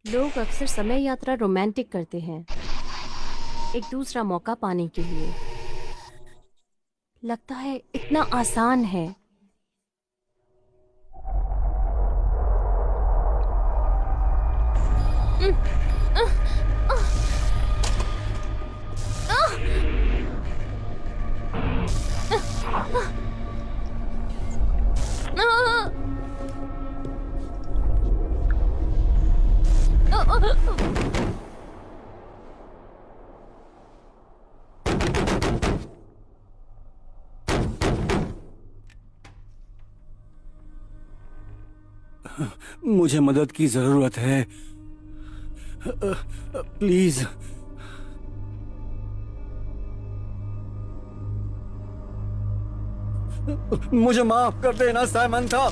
लोग अक्सर समय यात्रा रोमांटिक करते हैं, एक दूसरा मौका पाने के लिए। लगता है इतना आसान है। मुझे मदद की जरूरत है, प्लीज। मुझे माफ कर देना Samantha.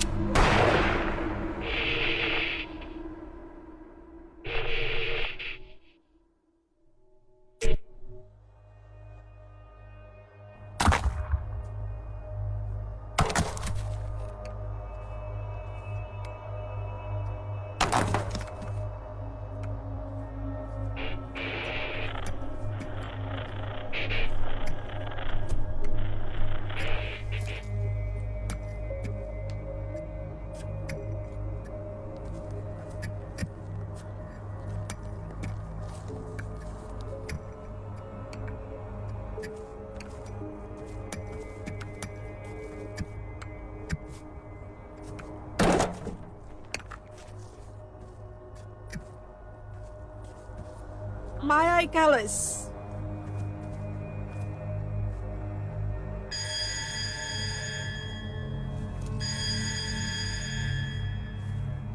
Maya Icalis.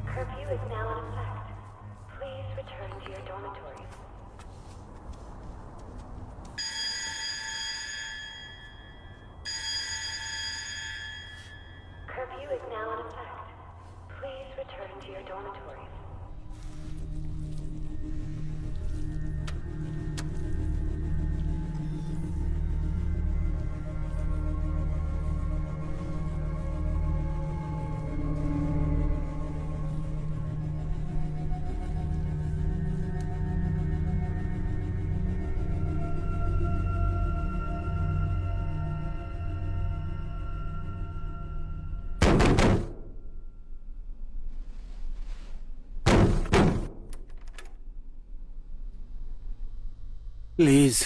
Curfew is now in effect. Please return to your dormitories. Curfew is now in effect. Please return to your dormitories. Please,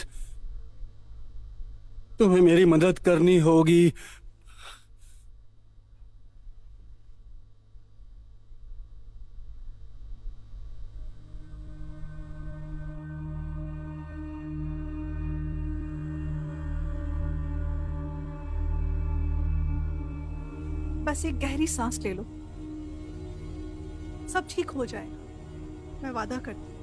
तुम्हें मेरी मदद करनी होगी। बस एक गहरी सांस ले लो, सब ठीक हो जाएगा, मैं वादा करती हूँ।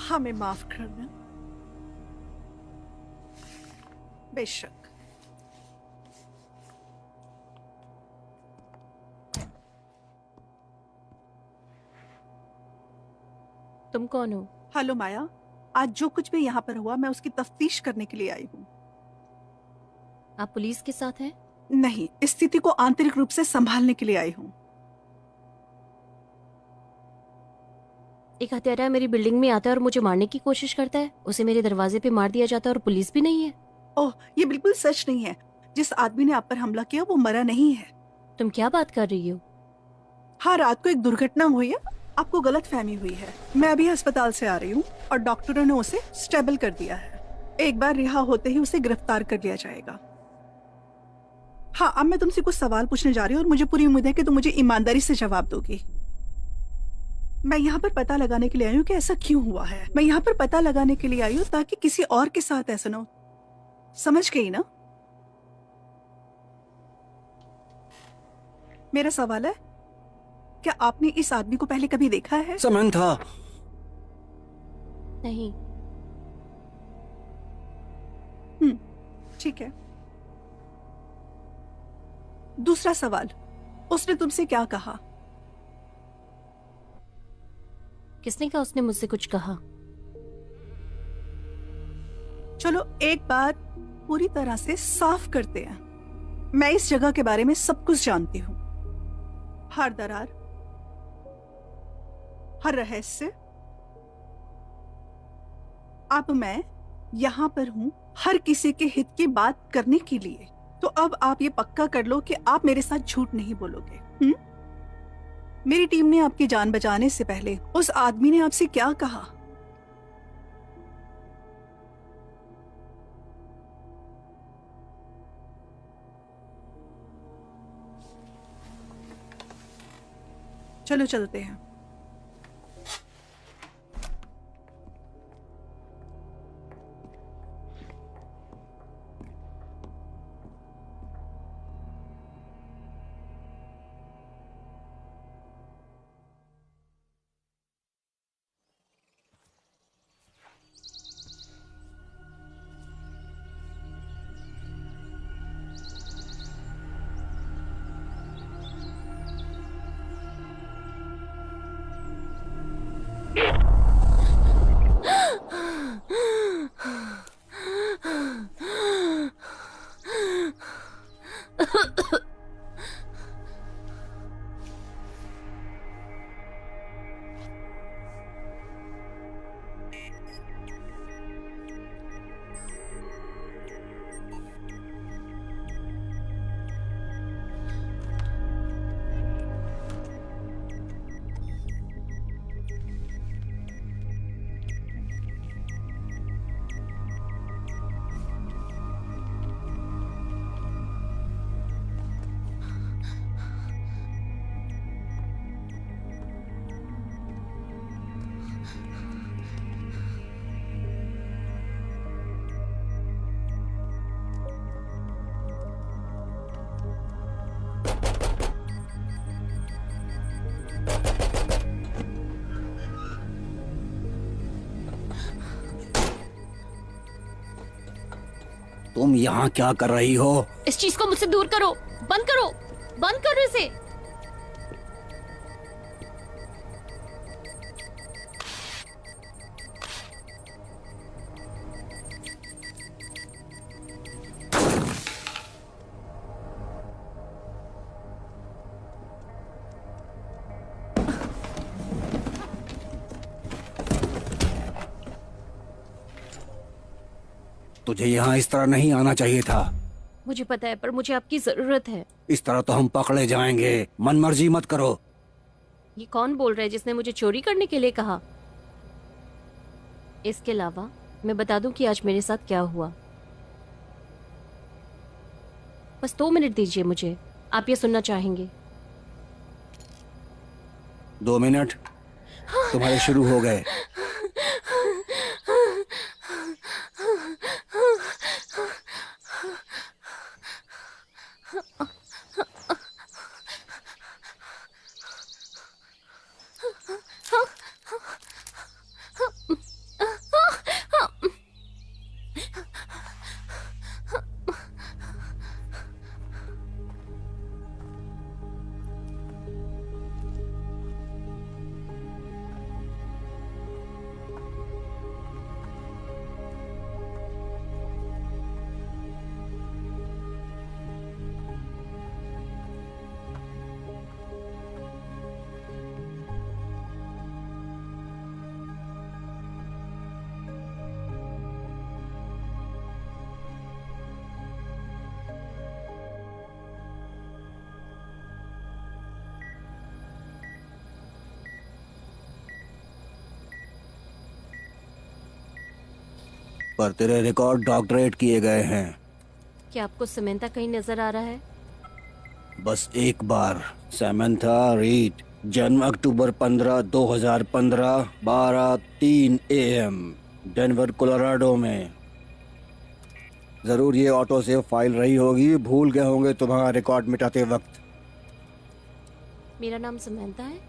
हमें माफ करना। बेशक। तुम कौन हो? हेलो माया, आज जो कुछ भी यहाँ पर हुआ मैं उसकी तफ्तीश करने के लिए आई हूँ। आप पुलिस के साथ हैं? नहीं, इस स्थिति को आंतरिक रूप से संभालने के लिए आई हूँ। एक हत्यारा मेरी बिल्डिंग में आता है और मुझे मारने की कोशिश करता है। उसे मेरे दरवाजे पे मार दिया जाता है और पुलिस भी नहीं है। ओह, ये बिल्कुल सच नहीं है। जिस आदमी ने आप पर हमला किया वो मरा नहीं है। तुम क्या बात कर रही हो? हाँ, रात को एक दुर्घटना हुई है, आपको गलत फहमी हुई है। मैं अभी अस्पताल से आ रही हूँ और डॉक्टरों ने उसे स्टेबल कर दिया है। एक बार रिहा होते ही उसे गिरफ्तार कर लिया जाएगा। हाँ, अब मैं तुमसे कुछ सवाल पूछने जा रही हूँ और मुझे पूरी उम्मीद है कि तुम मुझे ईमानदारी से जवाब दोगी। मैं यहाँ पर पता लगाने के लिए आई हूँ कि ऐसा क्यों हुआ है। मैं यहाँ पर पता लगाने के लिए आई हूँ ताकि किसी और के साथ ऐसा ना हो। समझ गई ना? मेरा सवाल है, क्या आपने इस आदमी को पहले कभी देखा है? समंथा। नहीं। ठीक है। दूसरा सवाल, उसने तुमसे क्या कहा? किसने कहा उसने मुझसे कुछ कहा? चलो एक बात पूरी तरह से साफ करते हैं। मैं इस जगह के बारे में सब कुछ जानती हूँ। हर दरार, हर रहस्य। अब मैं यहाँ पर हूँ हर किसी के हित की बात करने के लिए। तो अब आप ये पक्का कर लो कि आप मेरे साथ झूठ नहीं बोलोगे। मेरी टीम ने आपकी जान बचाने से पहले उस आदमी ने आपसे क्या कहा? चलो चलते हैं। तुम यहाँ क्या कर रही हो? इस चीज को मुझसे दूर करो। बंद करो, बंद करो इसे। तुझे यहाँ इस तरह नहीं आना चाहिए था। मुझे पता है, पर मुझे आपकी जरूरत है। इस तरह तो हम पकड़े जाएंगे। मन मर्जी मत करो। ये कौन बोल रहा है जिसने मुझे चोरी करने के लिए कहा? इसके अलावा मैं बता दूं कि आज मेरे साथ क्या हुआ। बस 2 मिनट दीजिए मुझे, आप ये सुनना चाहेंगे। 2 मिनट तुम्हारे शुरू हो गए। पर तेरे रिकॉर्ड डॉक्टरेट किए गए हैं। क्या आपको समंथा कहीं नजर आ रहा है? बस एक बार। समंथा रीड, जन्म अक्टूबर 15, 2015, 12:03 AM, डेनवर कोलोराडो में। जरूर ये ऑटो सेव फाइल रही होगी, भूल गए होंगे तुम्हारा रिकॉर्ड मिटाते वक्त। मेरा नाम समंथा है।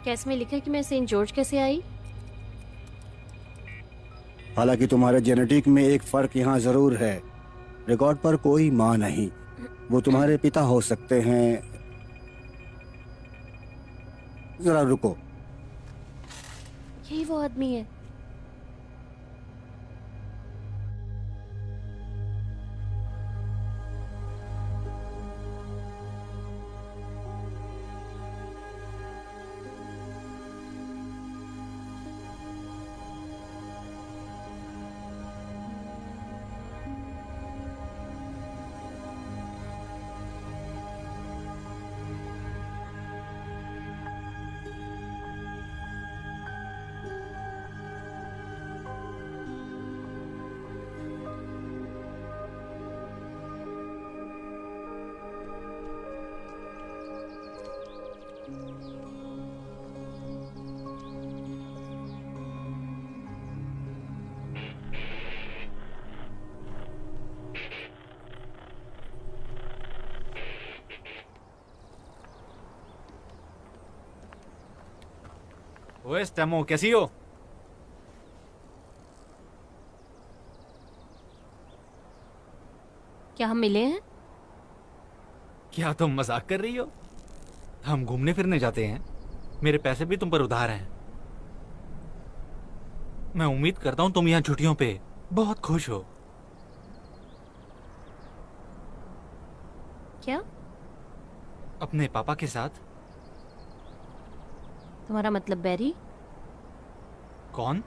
क्या इसमें लिखा है कि मैं सेंट जॉर्ज कैसे आई? हालांकि तुम्हारे जेनेटिक में एक फर्क यहाँ जरूर है। रिकॉर्ड पर कोई माँ नहीं। वो तुम्हारे पिता हो सकते हैं। जरा रुको। यही वो आदमी है। ओए स्टेमो, कैसी हो? क्या हम मिले हैं? क्या तुम मजाक कर रही हो? हम घूमने फिरने जाते हैं। मेरे पैसे भी तुम पर उधार हैं। मैं उम्मीद करता हूं तुम यहाँ छुट्टियों पे बहुत खुश हो। क्या? अपने पापा के साथ। तुम्हारा मतलब बैरी? कौन?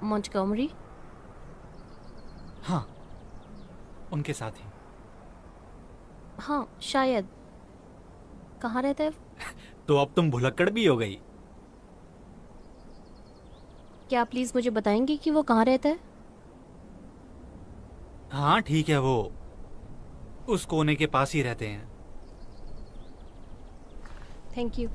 मॉन्टगोमरी? हाँ, उनके साथ ही। हाँ शायद। कहाँ रहता है? तो अब तुम भुलक्कड़ भी हो गई। क्या आप प्लीज मुझे बताएंगे कि वो कहाँ रहता है? हाँ ठीक है, वो उस कोने के पास ही रहते हैं। Thank you.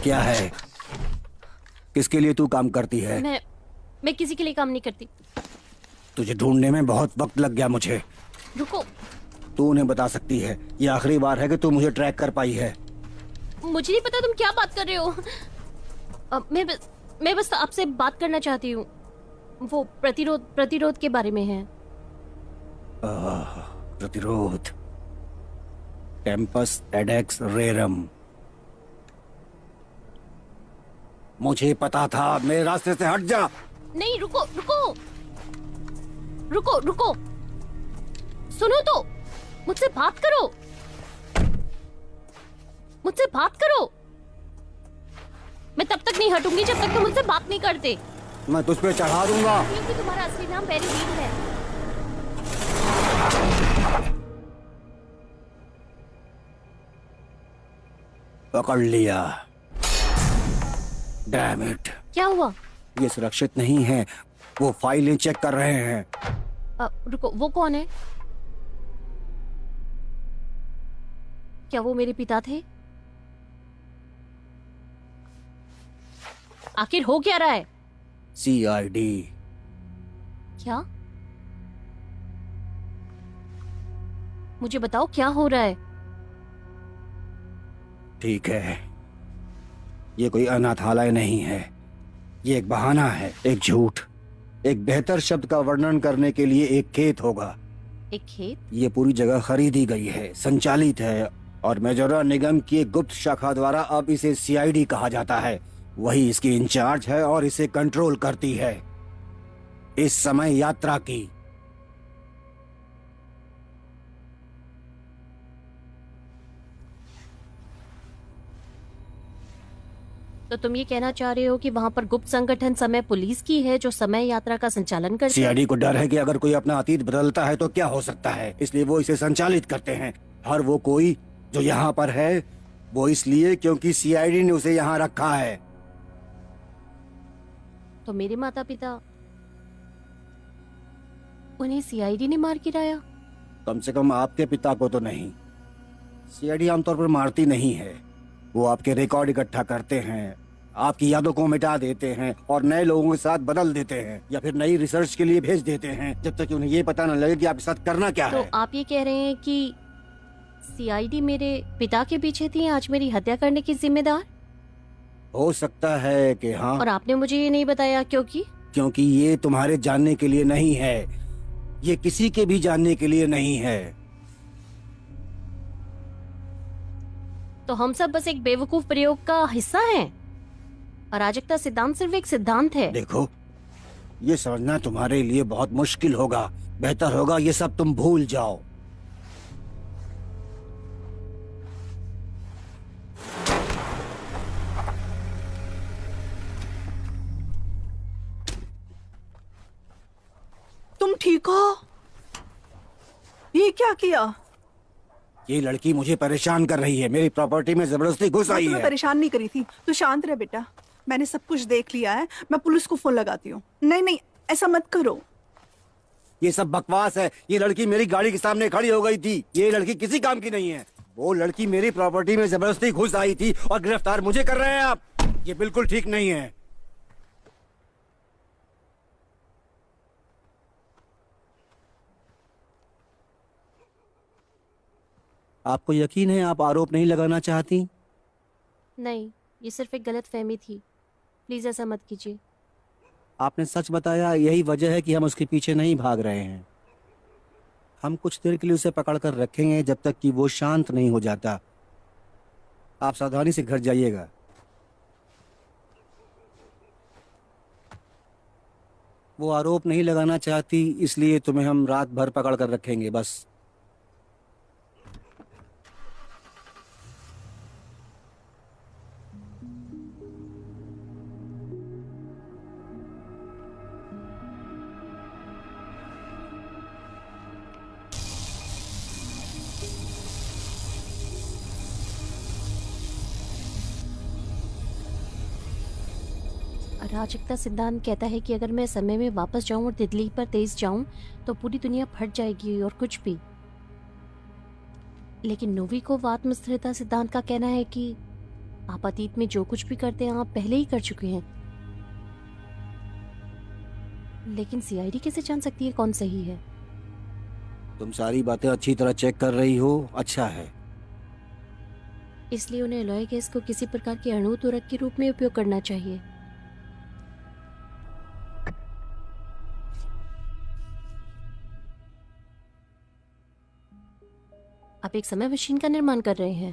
क्या है? किसके लिए तू काम करती है? मैं किसी के लिए काम नहीं करती। तुझे ढूंढने में बहुत वक्त लग गया मुझे। रुको। तू उन्हें बता सकती है। ये आखिरी बार है कि तू मुझे ट्रैक कर पाई है। मुझे नहीं पता तुम क्या बात कर रहे हो। मैं बस आपसे बात करना चाहती हूँ। वो प्रतिरोध के बारे में है। प्रतिरोध। टेम्पस एडेक्स रेरम। मुझे पता था। मेरे रास्ते से हट जा। नहीं, रुको रुको रुको रुको। सुनो तो, मुझसे बात करो। मुझसे बात करो। मैं तब तक नहीं हटूंगी जब तक तुम मुझसे बात नहीं करते। मैं तुझ पे चढ़ा दूंगा। क्योंकि तुम्हारा असली नाम बैरी रीड है। पकड़ लिया। Damn it. क्या हुआ? ये सुरक्षित नहीं है। वो फाइलें चेक कर रहे हैं। रुको, वो कौन है? क्या वो मेरे पिता थे? आखिर हो क्या रहा है? CID। क्या? मुझे बताओ क्या हो रहा है? ठीक है, ये कोई अनाथालय नहीं है। ये एक बहाना है, एक झूठ। एक बेहतर शब्द का वर्णन करने के लिए एक खेत होगा। एक खेत? ये पूरी जगह खरीदी गई है, संचालित है और मेजोरा निगम की एक गुप्त शाखा द्वारा अब इसे CID कहा जाता है। वही इसकी इंचार्ज है और इसे कंट्रोल करती है। इस समय यात्रा की। तो तुम ये कहना चाह रहे हो कि वहाँ पर गुप्त संगठन समय पुलिस की है जो समय यात्रा का संचालन करती है? सीआईडी को डर है कि अगर कोई अपना अतीत बदलता है तो क्या हो सकता है, इसलिए वो इसे संचालित करते हैं। हर वो कोई जो यहाँ पर है वो इसलिए क्योंकि सीआईडी ने उसे यहाँ रखा है। तो मेरे माता पिता, उन्हें सीआईडी ने मार गिराया? कम से कम आपके पिता को तो नहीं। सीआईडी आमतौर पर मारती नहीं है, वो आपके रिकॉर्ड इकट्ठा करते हैं, आपकी यादों को मिटा देते हैं और नए लोगों के साथ बदल देते हैं या फिर नई रिसर्च के लिए भेज देते हैं, जब तक कि उन्हें ये पता न लगे कि आपके साथ करना क्या तो है। आप ये कह रहे हैं कि सीआईडी मेरे पिता के पीछे थी आज मेरी हत्या करने की जिम्मेदार? हो सकता है कि हाँ, और आपने मुझे ये नहीं बताया क्योंकि? क्योंकि ये तुम्हारे जानने के लिए नहीं है, ये किसी के भी जानने के लिए नहीं है। तो हम सब बस एक बेवकूफ प्रयोग का हिस्सा हैं। अराजकता सिद्धांत सिर्फ एक सिद्धांत है। देखो, ये समझना तुम्हारे लिए बहुत मुश्किल होगा। बेहतर होगा ये सब तुम भूल जाओ। तुम ठीक हो? ये क्या किया? ये लड़की मुझे परेशान कर रही है, मेरी प्रॉपर्टी में जबरदस्ती घुस मैं आई तुम्हें है। परेशान नहीं करी थी। तू शांत रह बेटा, मैंने सब कुछ देख लिया है। मैं पुलिस को फोन लगाती हूँ। नहीं नहीं, ऐसा मत करो। ये सब बकवास है। ये लड़की मेरी गाड़ी के सामने खड़ी हो गई थी। ये लड़की किसी काम की नहीं है। वो लड़की मेरी प्रॉपर्टी में जबरदस्ती घुस आई थी और गिरफ्तार मुझे कर रहे हैं आप। ये बिल्कुल ठीक नहीं है। आपको यकीन है आप आरोप नहीं लगाना चाहती? नहीं, ये सिर्फ एक गलत फहमी थी। प्लीज ऐसा मत कीजिए। आपने सच बताया, यही वजह है कि हम उसके पीछे नहीं भाग रहे हैं। हम कुछ देर के लिए उसे पकड़ कर रखेंगे जब तक कि वो शांत नहीं हो जाता। आप सावधानी से घर जाइएगा। वो आरोप नहीं लगाना चाहती, इसलिए तुम्हें हम रात भर पकड़ कर रखेंगे बस। अराजकता सिद्धांत कहता है कि अगर मैं समय में वापस जाऊं और तितली पर तेज जाऊं तो पूरी दुनिया फट जाएगी और कुछ भी। लेकिन नोविकोव आत्मस्थिरता सिद्धांत का कहना है कि आप अतीत में जो कुछ भी करते हैं आप पहले ही कर चुके हैं। लेकिन सीआईडी कैसे जान सकती है कौन सही है? तुम सारी बातें अच्छी तरह चेक कर रही हो, अच्छा है। इसलिए उन्हें एलॉय गैस को किसी प्रकार के अणु त्वरक के रूप में उपयोग करना चाहिए। आप एक समय मशीन का निर्माण कर रहे हैं।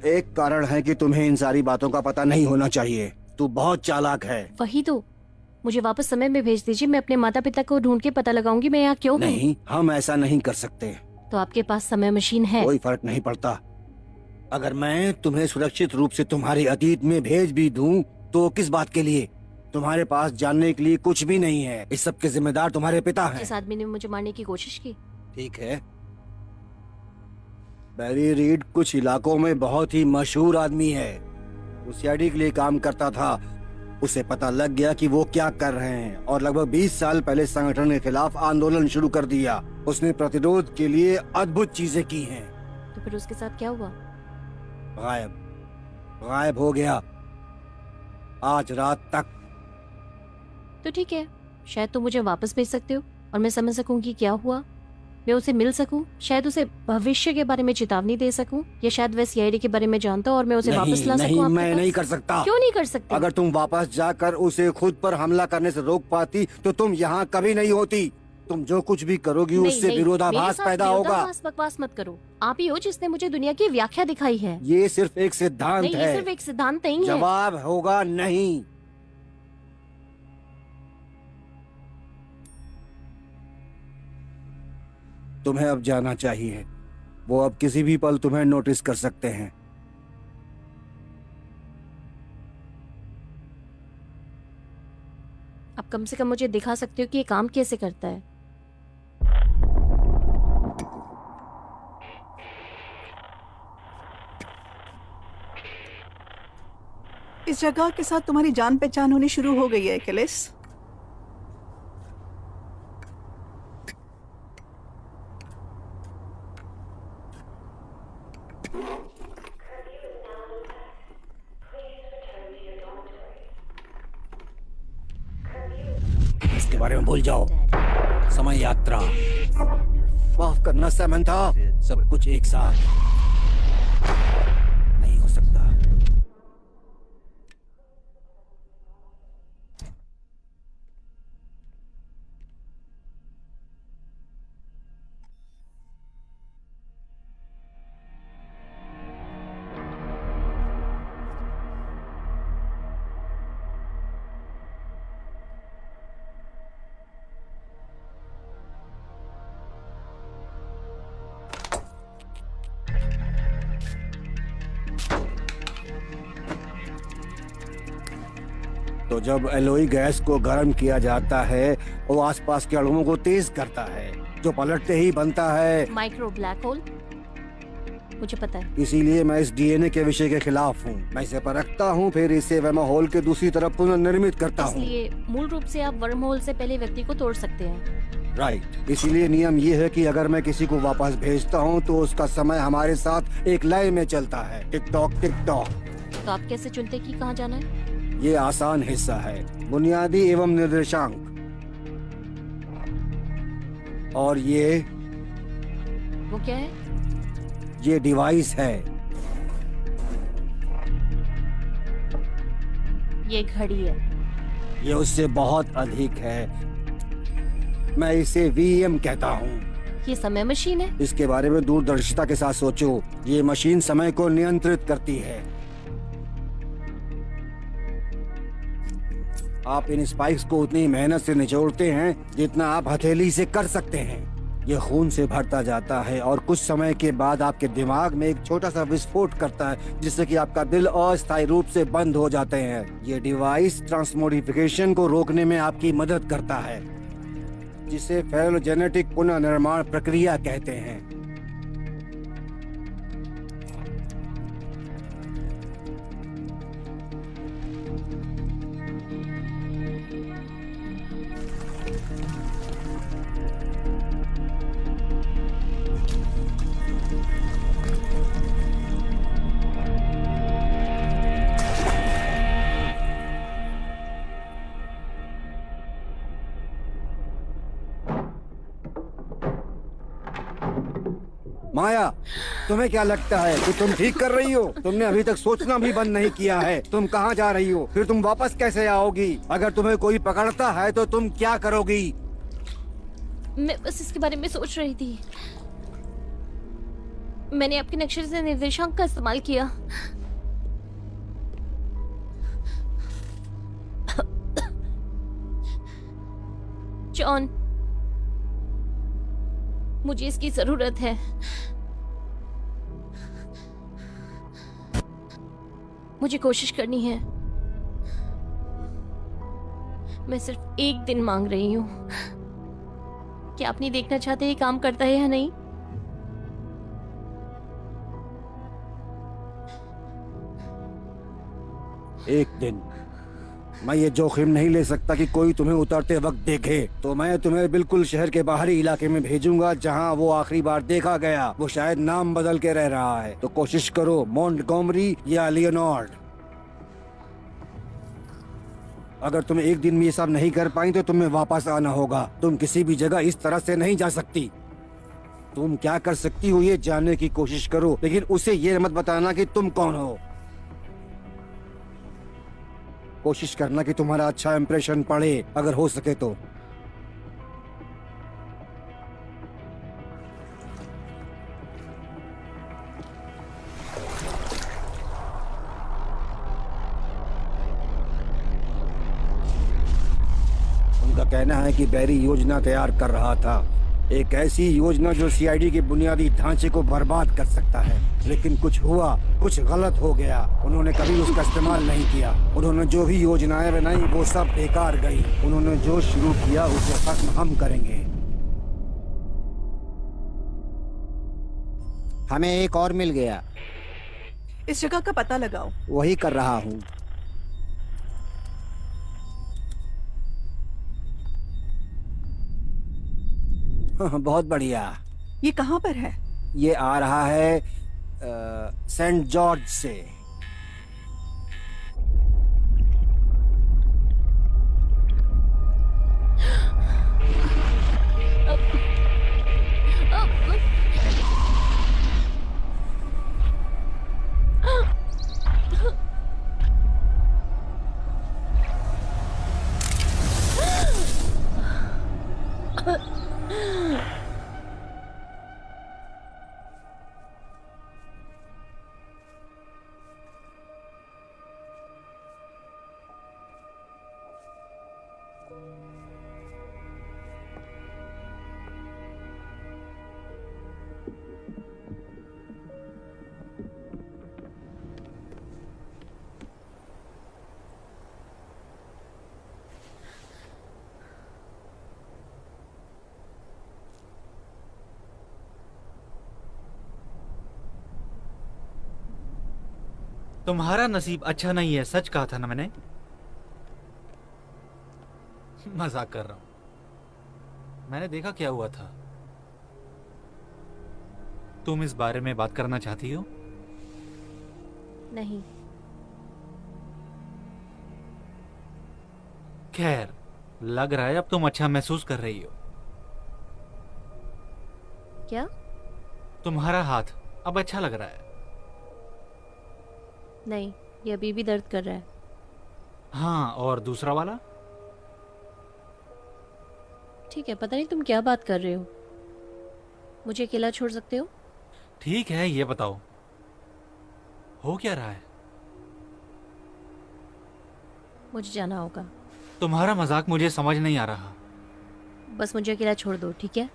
एक कारण है कि तुम्हें इन सारी बातों का पता नहीं होना चाहिए। तू बहुत चालाक है। वही तो, मुझे वापस समय में भेज दीजिए। मैं अपने माता पिता को ढूंढ के पता लगाऊंगी मैं यहाँ क्यों हूँ। नहीं, हम ऐसा नहीं कर सकते। तो आपके पास समय मशीन है? कोई फर्क नहीं पड़ता। अगर मैं तुम्हें सुरक्षित रूप से तुम्हारे अतीत में भेज भी दूं, तो किस बात के लिए? तुम्हारे पास जानने के लिए कुछ भी नहीं है। इस सब के जिम्मेदार तुम्हारे पिता हैं। जिस आदमी ने मुझे मारने की कोशिश की। ठीक है, बैरी रीड कुछ इलाकों में बहुत ही मशहूर आदमी है। वो सीआईडी के लिए काम करता था। उसे पता लग गया कि वो क्या कर रहे हैं और लगभग 20 साल पहले संगठन के खिलाफ आंदोलन शुरू कर दिया। उसने प्रतिरोध के लिए अद्भुत चीजें की हैं। तो फिर उसके साथ क्या हुआ? गायब हो गया आज रात तक। तो ठीक है, शायद तुम मुझे वापस भेज सकते हो और मैं समझ सकूं कि क्या हुआ। मैं उसे मिल सकूं, शायद उसे भविष्य के बारे में चेतावनी दे सकूं, या शायद वह सीआईडी के बारे में जानता हो और मैं उसे वापस ला सकूं नहीं, आपके मैं पास। नहीं कर सकता। क्यों नहीं कर सकते? अगर तुम वापस जाकर उसे खुद पर हमला करने से रोक पाती तो तुम यहाँ कभी नहीं होती। तुम जो कुछ भी करोगी नहीं, उससे नहीं, विरोधाभास मेरे साथ पैदा होगा। विरोधाभास बकवास मत करो। आप ही हो जिसने मुझे दुनिया की व्याख्या दिखाई है। ये सिर्फ एक सिद्धांत नहीं, ये है। सिर्फ एक सिद्धांत नहीं है। जवाब होगा नहीं। तुम्हें अब जाना चाहिए। वो अब किसी भी पल तुम्हें नोटिस कर सकते हैं। कम से कम मुझे दिखा सकते हो कि ये काम कैसे करता है। इस जगह के साथ तुम्हारी जान पहचान होनी शुरू हो गई है एकिलिस। इसके बारे में भूल जाओ। समय यात्रा, माफ करना समंथा, सब कुछ एक साथ नहीं हो सकता। तो जब एलोई गैस को गर्म किया जाता है वो आसपास के अणुओं को तेज करता है, जो पलटते ही बनता है माइक्रो ब्लैक होल। मुझे पता है। इसीलिए मैं इस डीएनए के विषय के खिलाफ हूँ। मैं इसे परखता हूँ, फिर इसे वर्म होल के दूसरी तरफ पुनर्निर्मित करता हूँ। इसलिए मूल रूप से आप वर्म होल से पहले व्यक्ति को तोड़ सकते हैं। राइट। इसीलिए नियम ये है कि अगर मैं किसी को वापस भेजता हूँ तो उसका समय हमारे साथ एक लय में चलता है, टिक टॉक टिक टॉक। तो आप कैसे चुनते कि कहाँ जाना है? ये आसान हिस्सा है, बुनियादी एवं निर्देशांक। और ये वो क्या है? ये डिवाइस है। ये घड़ी है। ये उससे बहुत अधिक है। मैं इसे वीएम कहता हूँ। ये समय मशीन है। इसके बारे में दूरदर्शिता के साथ सोचो। ये मशीन समय को नियंत्रित करती है। आप इन स्पाइक्स को उतनी मेहनत से निचोड़ते हैं जितना आप हथेली से कर सकते हैं। ये खून से भरता जाता है और कुछ समय के बाद आपके दिमाग में एक छोटा सा विस्फोट करता है, जिससे कि आपका दिल अस्थायी रूप से बंद हो जाते हैं। ये डिवाइस ट्रांसमोडिफिकेशन को रोकने में आपकी मदद करता है, जिसे फेलोजेनेटिक पुनर्निर्माण प्रक्रिया कहते हैं। माया, तुम्हें क्या लगता है कि तुम ठीक कर रही हो? तुमने अभी तक सोचना भी बंद नहीं किया है। तुम कहाँ जा रही हो? फिर तुम वापस कैसे आओगी? अगर तुम्हें कोई पकड़ता है तो तुम क्या करोगी? मैं बस इसके बारे में सोच रही थी। मैंने आपके नक्शे से निर्देशांक का इस्तेमाल किया। जॉन, मुझे इसकी जरूरत है। मुझे कोशिश करनी है। मैं सिर्फ एक दिन मांग रही हूं। क्या आप नहीं देखना चाहते ये काम करता है या नहीं? एक दिन? मैं ये जोखिम नहीं ले सकता कि कोई तुम्हें उतरते वक्त देखे। तो मैं तुम्हें बिल्कुल शहर के बाहरी इलाके में भेजूंगा जहां वो आखिरी बार देखा गया। वो शायद नाम बदल के रह रहा है। तो कोशिश करो, मॉन्टगोमरी या लियोनार्ड। अगर तुम एक दिन में ये सब नहीं कर पाई तो तुम्हें वापस आना होगा। तुम किसी भी जगह इस तरह से नहीं जा सकती। तुम क्या कर सकती हो ये जानने की कोशिश करो, लेकिन उसे ये मत बताना कि तुम कौन हो। कोशिश करना कि तुम्हारा अच्छा इंप्रेशन पड़े, अगर हो सके तो। उनका कहना है कि बैरी योजना तैयार कर रहा था। एक ऐसी योजना जो सीआईडी के बुनियादी ढांचे को बर्बाद कर सकता है। लेकिन कुछ हुआ, कुछ गलत हो गया। उन्होंने कभी उसका इस्तेमाल नहीं किया। उन्होंने जो भी योजनाएं बनाई वो सब बेकार गई। उन्होंने जो शुरू किया उसे खत्म हम करेंगे। हमें एक और मिल गया। इस जगह का पता लगाओ। वही कर रहा हूँ। बहुत बढ़िया। ये कहाँ पर है? ये आ रहा है सेंट जॉर्ज से। तुम्हारा नसीब अच्छा नहीं है, सच कहा था ना मैंने। मजाक कर रहा हूं। मैंने देखा क्या हुआ था। तुम इस बारे में बात करना चाहती हो? नहीं। खैर, लग रहा है अब तुम अच्छा महसूस कर रही हो। क्या? तुम्हारा हाथ अब अच्छा लग रहा है। नहीं, ये अभी भी दर्द कर रहा है। हाँ, और दूसरा वाला? ठीक है, पता नहीं तुम क्या बात कर रहे हो। मुझे अकेला छोड़ सकते हो? ठीक है, ये बताओ हो क्या रहा है? मुझे जाना होगा। तुम्हारा मजाक मुझे समझ नहीं आ रहा। बस मुझे अकेला छोड़ दो, ठीक है?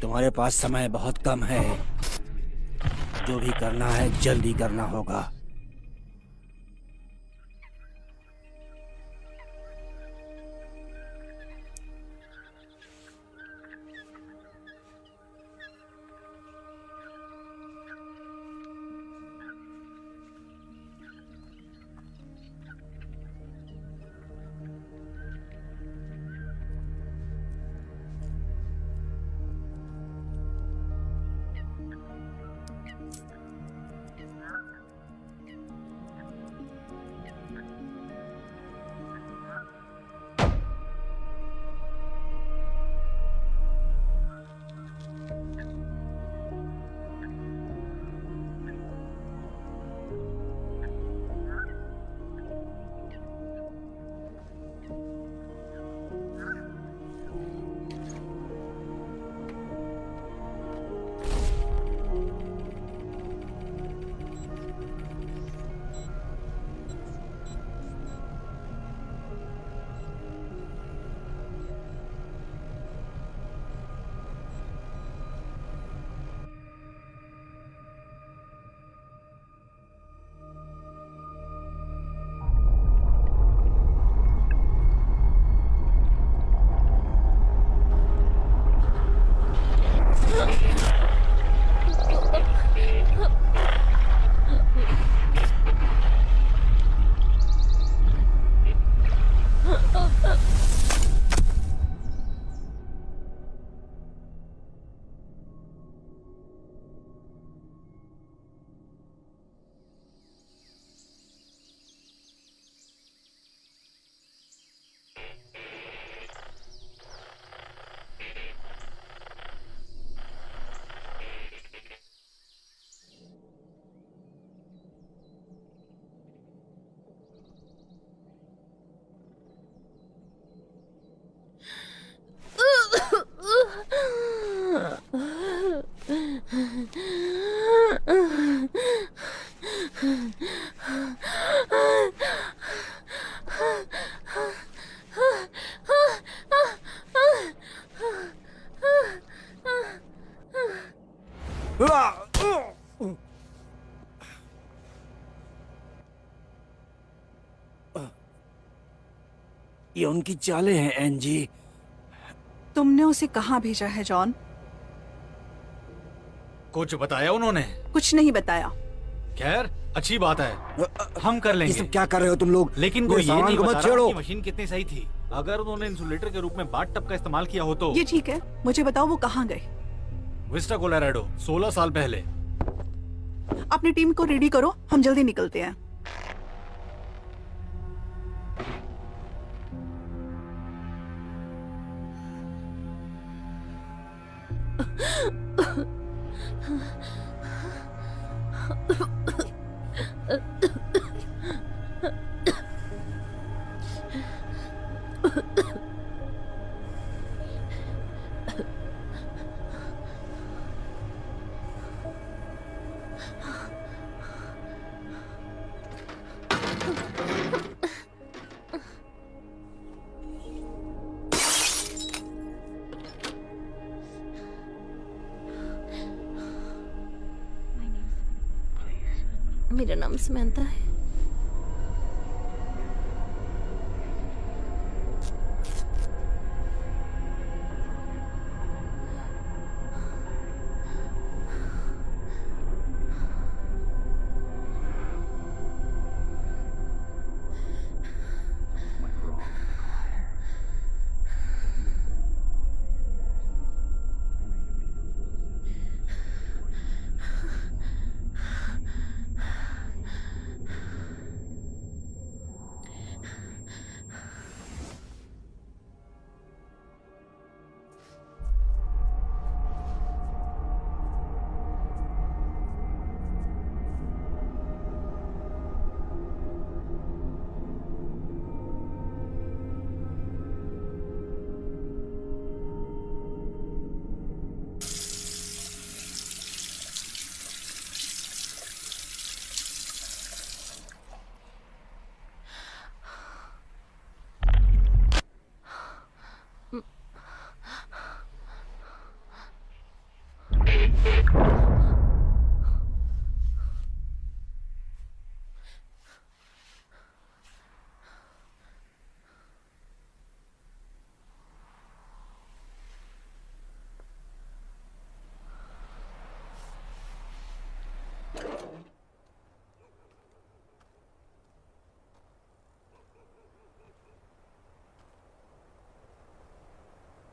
तुम्हारे पास समय बहुत कम है। जो भी करना है जल्दी करना होगा। ये उनकी चालें हैं एनजी। तुमने उसे कहाँ भेजा है जॉन? कुछ बताया उन्होंने? कुछ नहीं बताया। खैर, अच्छी बात है, हम कर ये लेंगे। सब क्या कर रहे हो तुम लोग? लेकिन मेरे कोई ये सामान नहीं को बता मत रहा छेड़ो। कि मशीन कितनी सही थी। अगर उन्होंने इंसुलेटर के रूप में बाथ टब का इस्तेमाल किया हो तो। ये ठीक है, मुझे बताओ वो कहाँ गए? विस्टा कोलोराडो 16 साल पहले। अपनी टीम को रेडी करो, हम जल्दी निकलते हैं। मेरा नाम समंथा है।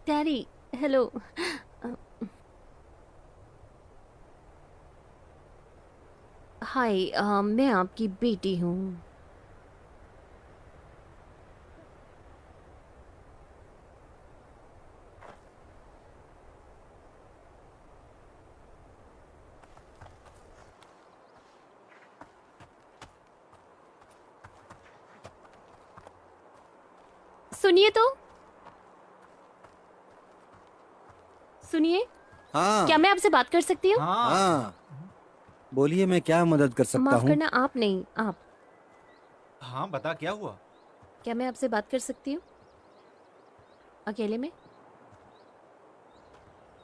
Daddy, hello. हाय, मैं आपकी बेटी हूँ। सुनिए तो, सुनिए। हाँ क्या मैं आपसे बात कर सकती हूँ? हाँ, हाँ, बोलिए, मैं क्या मदद कर सकता माफ हूँ? करना, आप नहीं, आप। हाँ, बता क्या हुआ? क्या मैं आपसे बात कर सकती हूँ अकेले में?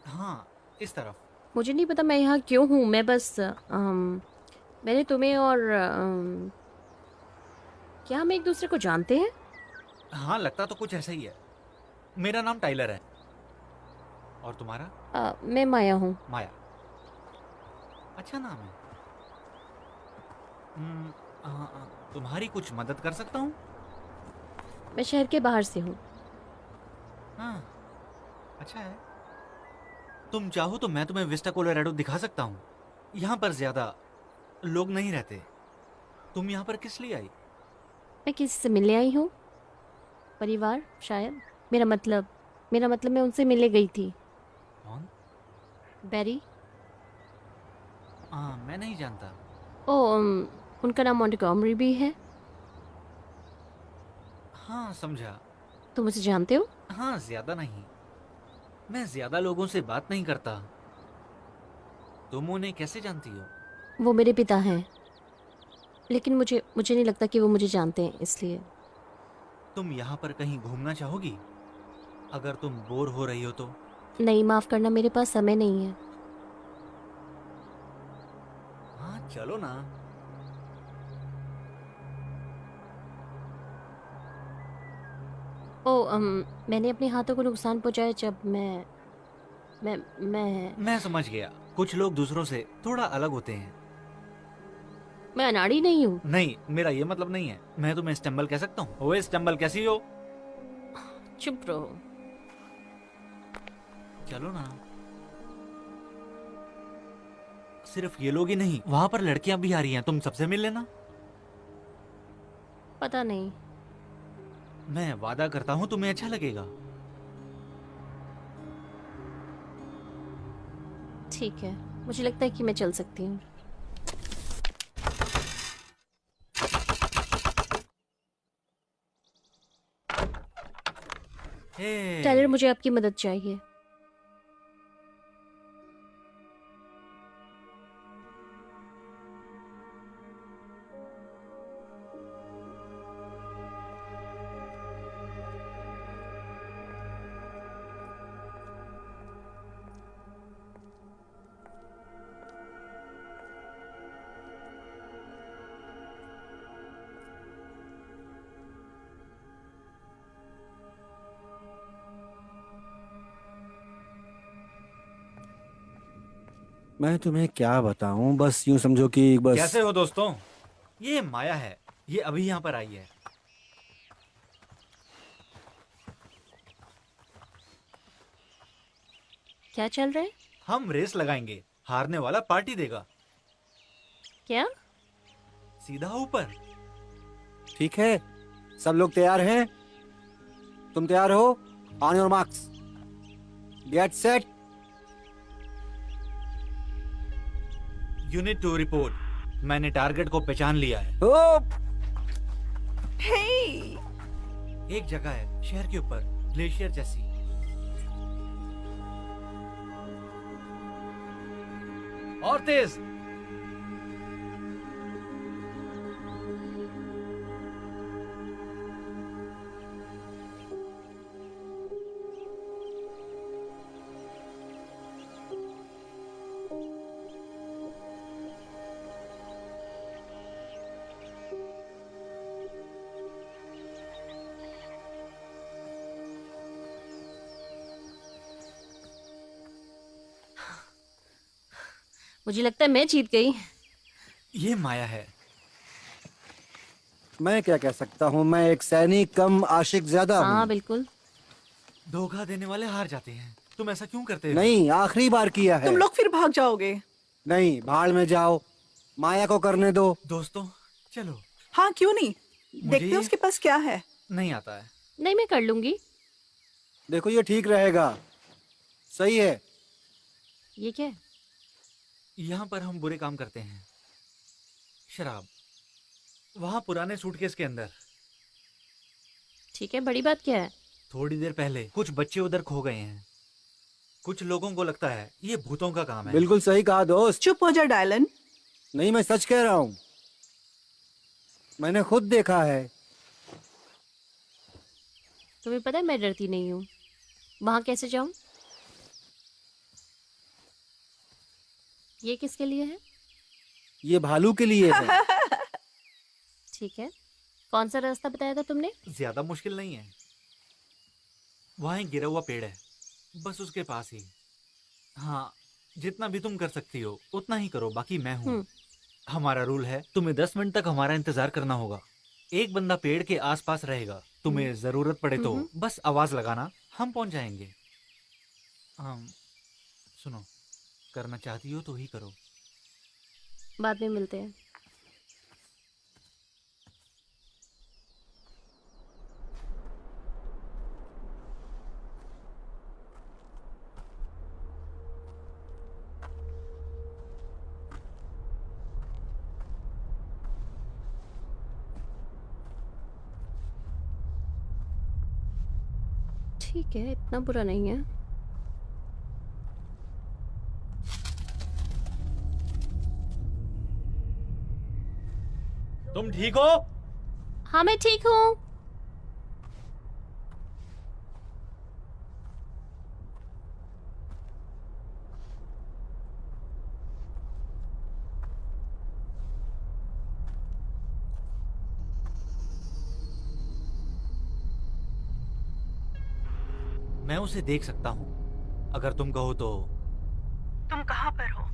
हाँ, इस तरफ। मुझे नहीं पता मैं यहाँ क्यों हूँ। मैं बस मैंने तुम्हें और क्या हम एक दूसरे को जानते हैं? हाँ, लगता तो कुछ ऐसा ही है। मेरा नाम टाइलर है। और तुम्हारा? मैं माया हूँ। माया। अच्छा नाम है। तुम्हारी कुछ मदद कर सकता हूँ? मैं शहर के बाहर से हूँ। हाँ, अच्छा है। तुम चाहो तो मैं तुम्हें विस्टा कोलोराडो दिखा सकता हूँ। यहाँ पर ज्यादा लोग नहीं रहते। तुम यहाँ पर किस लिए आई? मैं किसी से मिलने आई हूँ, परिवार शायद। मेरा मतलब मैं उनसे मिलने गई थी। कौन? बैरी। हाँ, मैं नहीं जानता। उनका नाम मॉन्टगोमरी भी है। हाँ, समझा। तुम उसे जानते हो? हाँ, ज्यादा नहीं। मैं ज्यादा लोगों से बात नहीं करता। तुम उन्हें कैसे जानती हो? वो मेरे पिता हैं। लेकिन मुझे मुझे नहीं लगता कि वो मुझे जानते हैं, इसलिए। तुम यहाँ पर कहीं घूमना चाहोगी? अगर तुम बोर हो रही हो तो। नहीं, माफ करना, मेरे पास समय नहीं है। हाँ चलो ना। मैंने अपने हाथों को नुकसान पहुंचाया जब मैं मैं समझ गया, कुछ लोग दूसरों से थोड़ा अलग होते हैं। मैं अनाड़ी नहीं हूँ। नहीं, मेरा ये मतलब नहीं है। मैं तुम्हें स्टम्बल कह सकता हूँ। ओए स्टम्बल, कैसी हो? चुप रहो। चलो ना। सिर्फ ये लोग ही नहीं, वहां पर लड़कियां भी आ रही हैं, तुम सबसे मिल लेना। पता नहीं। मैं वादा करता हूँ तुम्हें अच्छा लगेगा। ठीक है, मुझे लगता है कि मैं चल सकती हूँ। हे। टाइलर, मुझे आपकी मदद चाहिए। मैं तुम्हें क्या बताऊं, बस यूं समझो कि बस। कैसे हो दोस्तों? ये माया है, ये अभी यहाँ पर आई है। क्या चल रहा है? हम रेस लगाएंगे, हारने वाला पार्टी देगा। क्या? सीधा ऊपर। ठीक है, सब लोग तैयार हैं? तुम तैयार हो? On your marks, get set. Unit 2 report. मैंने टारगेट को पहचान लिया है। हे, एक जगह है शहर के ऊपर, ग्लेशियर जैसी। और तेज। मुझे लगता है मैं जीत गई। ये माया है। मैं क्या कह सकता हूँ, मैं एक सैनिक कम आशिक ज्यादा हाँ हूँ। बिल्कुल। धोखा देने वाले हार जाते हैं। तुम ऐसा क्यों करते हो? नहीं, आखिरी बार किया है। तुम लोग फिर भाग जाओगे। नहीं, भाड़ में जाओ, माया को करने दो। दोस्तों चलो। हाँ, क्यों नहीं, देखते हैं उसके पास क्या है। नहीं आता है। नहीं, मैं कर लूंगी। देखो, ये ठीक रहेगा। सही है। ये क्या है? यहाँ पर हम बुरे काम करते हैं। शराब वहां पुराने सूटकेस के अंदर। ठीक है, बड़ी बात क्या है? थोड़ी देर पहले कुछ बच्चे उधर खो गए हैं। कुछ लोगों को लगता है ये भूतों का काम है। बिल्कुल सही कहा दोस्त। चुप हो जा डायलन। नहीं, मैं सच कह रहा हूँ, मैंने खुद देखा है। तुम्हें पता है मैं डरती नहीं हूँ। वहां कैसे जाऊं? ये किसके लिए है? ये भालू के लिए है। ठीक है, कौन सा रास्ता बताया था तुमने? ज्यादा मुश्किल नहीं है। वहां एक गिरा हुआ पेड़ है, बस उसके पास ही। हाँ, जितना भी तुम कर सकती हो उतना ही करो, बाकी मैं हूँ। हमारा रूल है, तुम्हें 10 मिनट तक हमारा इंतजार करना होगा। एक बंदा पेड़ के आसपास रहेगा। तुम्हें जरूरत पड़े तो बस आवाज लगाना, हम पहुंच जाएंगे। सुनो, करना चाहती हो तो ही करो। बाद में मिलते हैं। ठीक है, इतना बुरा नहीं है। तुम ठीक हो? हाँ मैं ठीक हूँ। मैं उसे देख सकता हूँ, अगर तुम कहो तो। तुम कहाँ पर हो?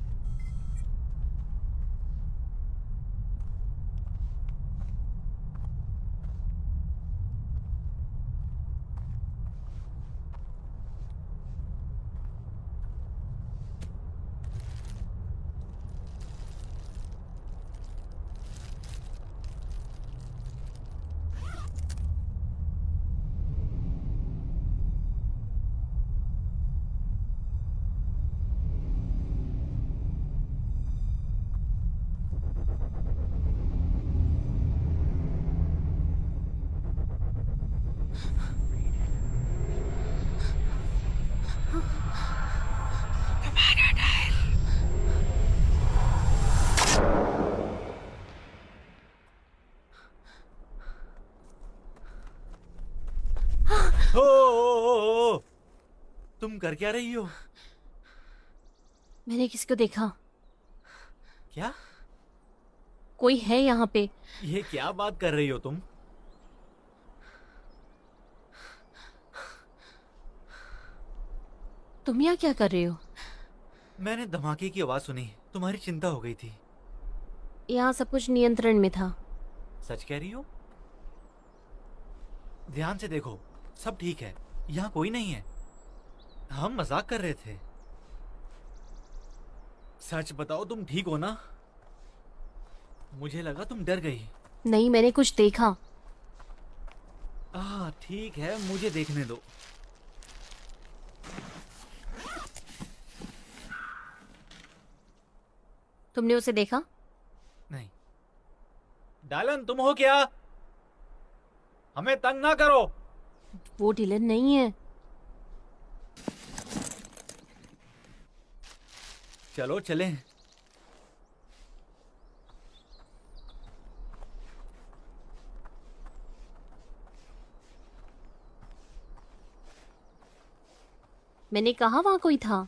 ओ, तुम कर क्या रही हो? मैंने किसी को देखा। क्या? कोई है यहाँ पे। ये क्या बात कर रही हो तुम? तुम यहाँ क्या कर रहे हो? मैंने धमाके की आवाज सुनी, तुम्हारी चिंता हो गई थी। यहाँ सब कुछ नियंत्रण में था। सच कह रही हो? ध्यान से देखो, सब ठीक है, यहाँ कोई नहीं है। हम मजाक कर रहे थे। सच बताओ, तुम ठीक हो ना? मुझे लगा तुम डर गई। नहीं, मैंने कुछ देखा। ठीक है, मुझे देखने दो। तुमने उसे देखा? नहीं। डालन, तुम हो क्या? हमें तंग ना करो। वो डिलन नहीं है। चलो चलें। मैंने कहा वहां कोई था।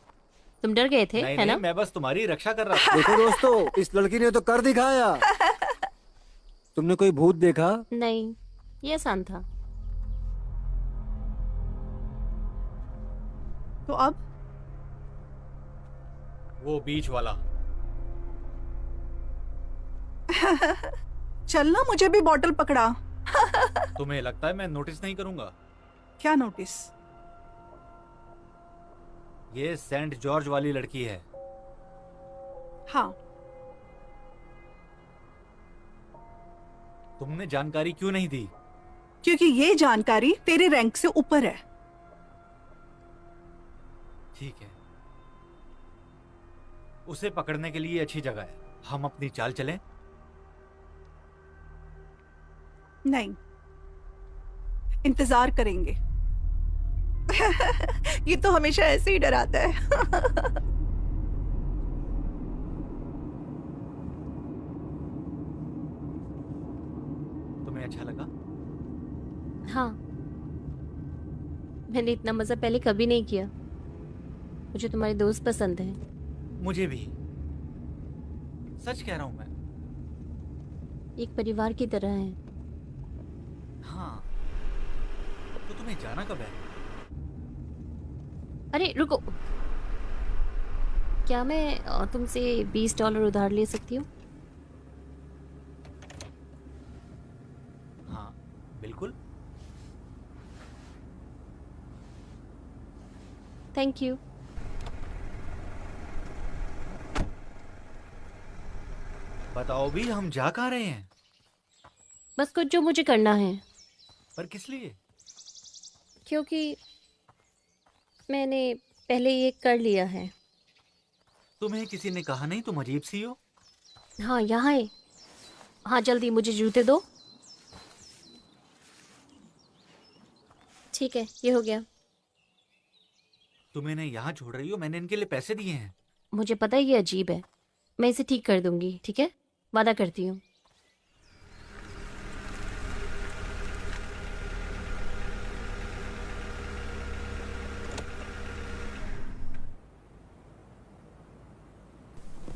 तुम डर गए थे, नहीं है नहीं, ना? मैं बस तुम्हारी रक्षा कर रहा था। देखो दोस्तों, इस लड़की ने तो कर दिखाया। तुमने कोई भूत देखा? नहीं, ये आसान था। तो अब वो बीच वाला। चलना, मुझे भी बॉटल पकड़ा। तुम्हें लगता है मैं नोटिस नहीं करूंगा? क्या नोटिस? ये सेंट जॉर्ज वाली लड़की है। हाँ। तुमने जानकारी क्यों नहीं दी? क्योंकि ये जानकारी तेरे रैंक से ऊपर है। ठीक है, उसे पकड़ने के लिए अच्छी जगह है। हम अपनी चाल चलें? नहीं, इंतजार करेंगे। ये तो हमेशा ऐसे ही डराता है। तुम्हें अच्छा लगा? हाँ, मैंने इतना मजा पहले कभी नहीं किया। मुझे तुम्हारे दोस्त पसंद हैं। मुझे भी। सच कह रहा हूं मैं। एक परिवार की तरह हैं। हाँ, तो तुम्हें जाना कब है? अरे रुको, क्या मैं तुमसे $20 उधार ले सकती हूँ? हाँ, बिल्कुल। Thank you. बताओ भी, हम जा कहाँ रहे हैं? बस कुछ जो मुझे करना है। पर किस लिए? क्योंकि मैंने पहले ये कर लिया है। तुम्हें किसी ने कहा नहीं तुम अजीब सी हो? हाँ, यहाँ है। हाँ, जल्दी मुझे जूते दो। ठीक है, ये हो गया। तुम इन्हें यहाँ छोड़ रही हो? मैंने इनके लिए पैसे दिए हैं। मुझे पता है ये अजीब है। मैं इसे ठीक कर दूंगी, ठीक है? वादा करती हूँ।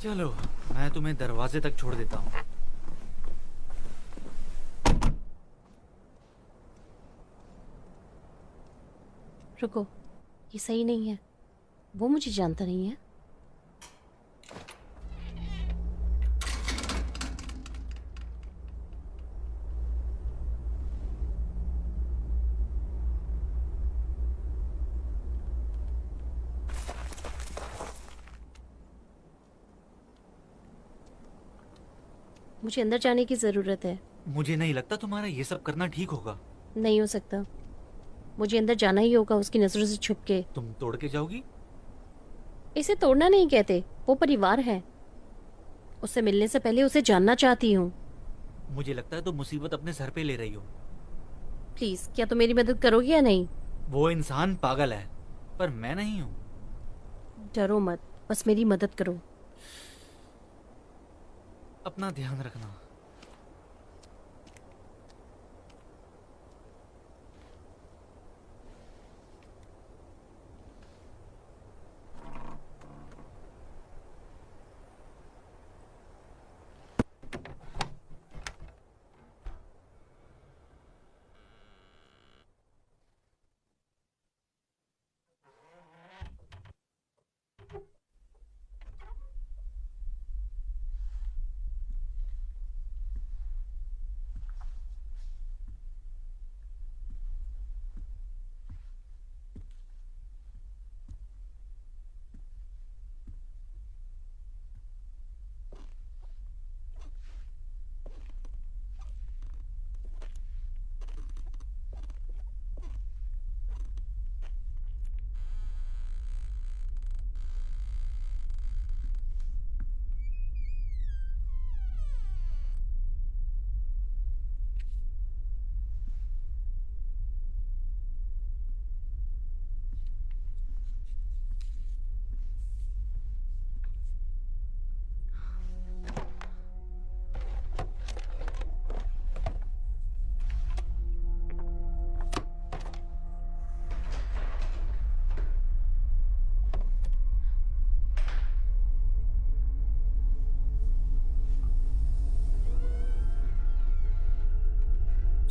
चलो, मैं तुम्हें दरवाजे तक छोड़ देता हूँ। रुको, ये सही नहीं है। वो मुझे जानता नहीं है। मुझे अंदर जाने की जरूरत है। मुझे नहीं लगता तुम्हारा ये सब करना ठीक होगा। नहीं हो सकता। मुझे अंदर जाना ही होगा, उसकी नजरों से छुप के। तुम तोड़ के जाओगी? इसे तोड़ना नहीं कहते, वो परिवार है। उससे मिलने से पहले उसे जानना चाहती हूँ। मुझे लगता है तुम मुसीबत अपने सर पे ले रही हो। प्लीज, क्या तुम मेरी मदद करोगे या नहीं? वो इंसान पागल है, पर मैं नहीं हूँ। डरो मत, बस मेरी मदद करो। अपना ध्यान रखना।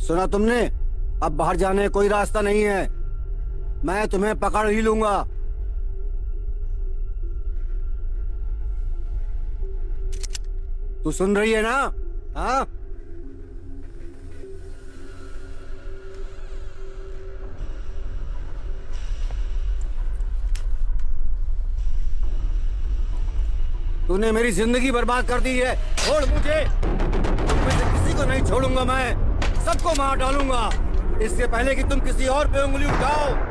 सुना तुमने? अब बाहर जाने का कोई रास्ता नहीं है। मैं तुम्हें पकड़ ही लूंगा। तू सुन रही है ना? हाँ? तूने मेरी जिंदगी बर्बाद कर दी है। छोड़ मुझे। मैं किसी को नहीं छोड़ूंगा। मैं सबको मार डालूंगा, इससे पहले कि तुम किसी और पे उंगली उठाओ।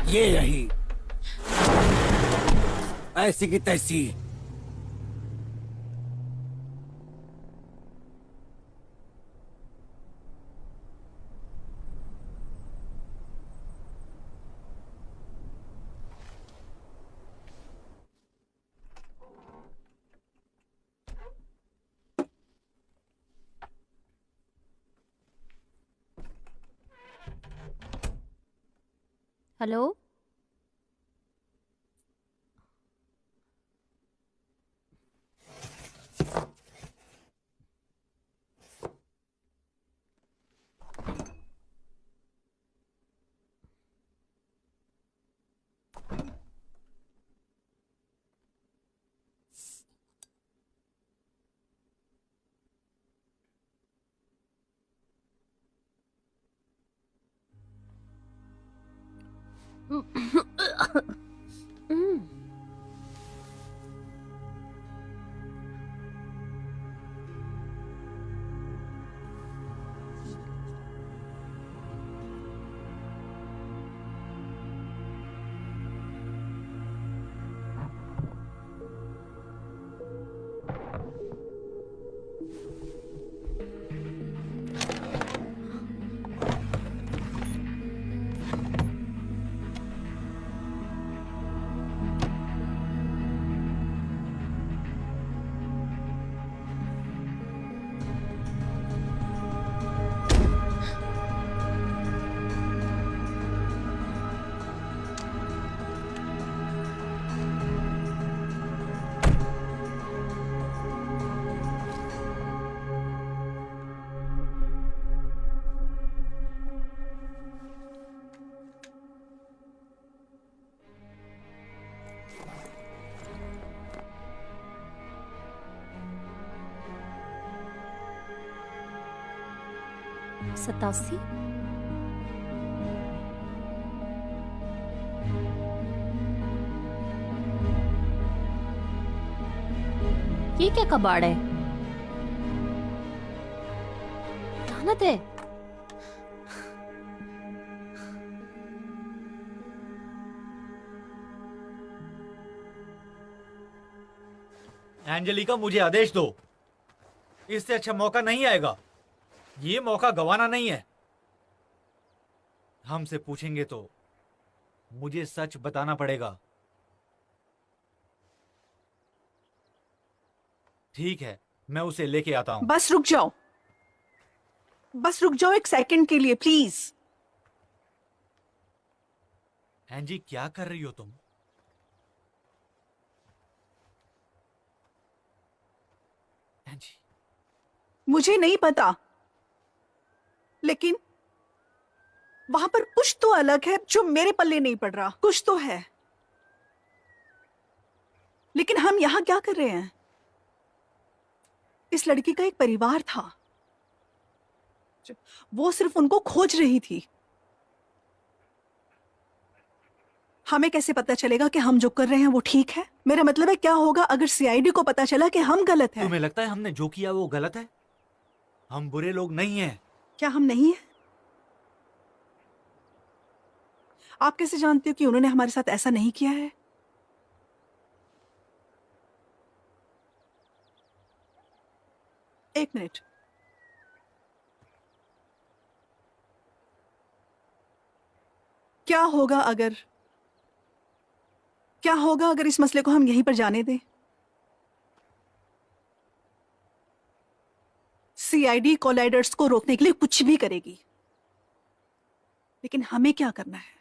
ये रही, ऐसी की तैसी। हेलो। सतासी। ये क्या कबाड़ है? लानत है। एंजेलिका, मुझे आदेश दो। इससे अच्छा मौका नहीं आएगा। ये मौका गंवाना नहीं है। हमसे पूछेंगे तो मुझे सच बताना पड़ेगा। ठीक है, मैं उसे लेके आता हूं। बस रुक जाओ, बस रुक जाओ एक सेकंड के लिए प्लीज। एंजी, क्या कर रही हो तुम? एंजी, मुझे नहीं पता, लेकिन वहां पर कुछ तो अलग है जो मेरे पल्ले नहीं पड़ रहा। कुछ तो है, लेकिन हम यहां क्या कर रहे हैं? इस लड़की का एक परिवार था, वो सिर्फ उनको खोज रही थी। हमें कैसे पता चलेगा कि हम जो कर रहे हैं वो ठीक है? मेरा मतलब है, क्या होगा अगर सीआईडी को पता चला कि हम गलत हैं? तुम्हें लगता है हमने जो किया वो गलत है? हम बुरे लोग नहीं हैं। क्या हम नहीं हैं? आप कैसे जानते हो कि उन्होंने हमारे साथ ऐसा नहीं किया है? एक मिनट, क्या होगा अगर इस मसले को हम यहीं पर जाने दें? सीआईडी कोलाइडर्स को रोकने के लिए कुछ भी करेगी, लेकिन हमें क्या करना है?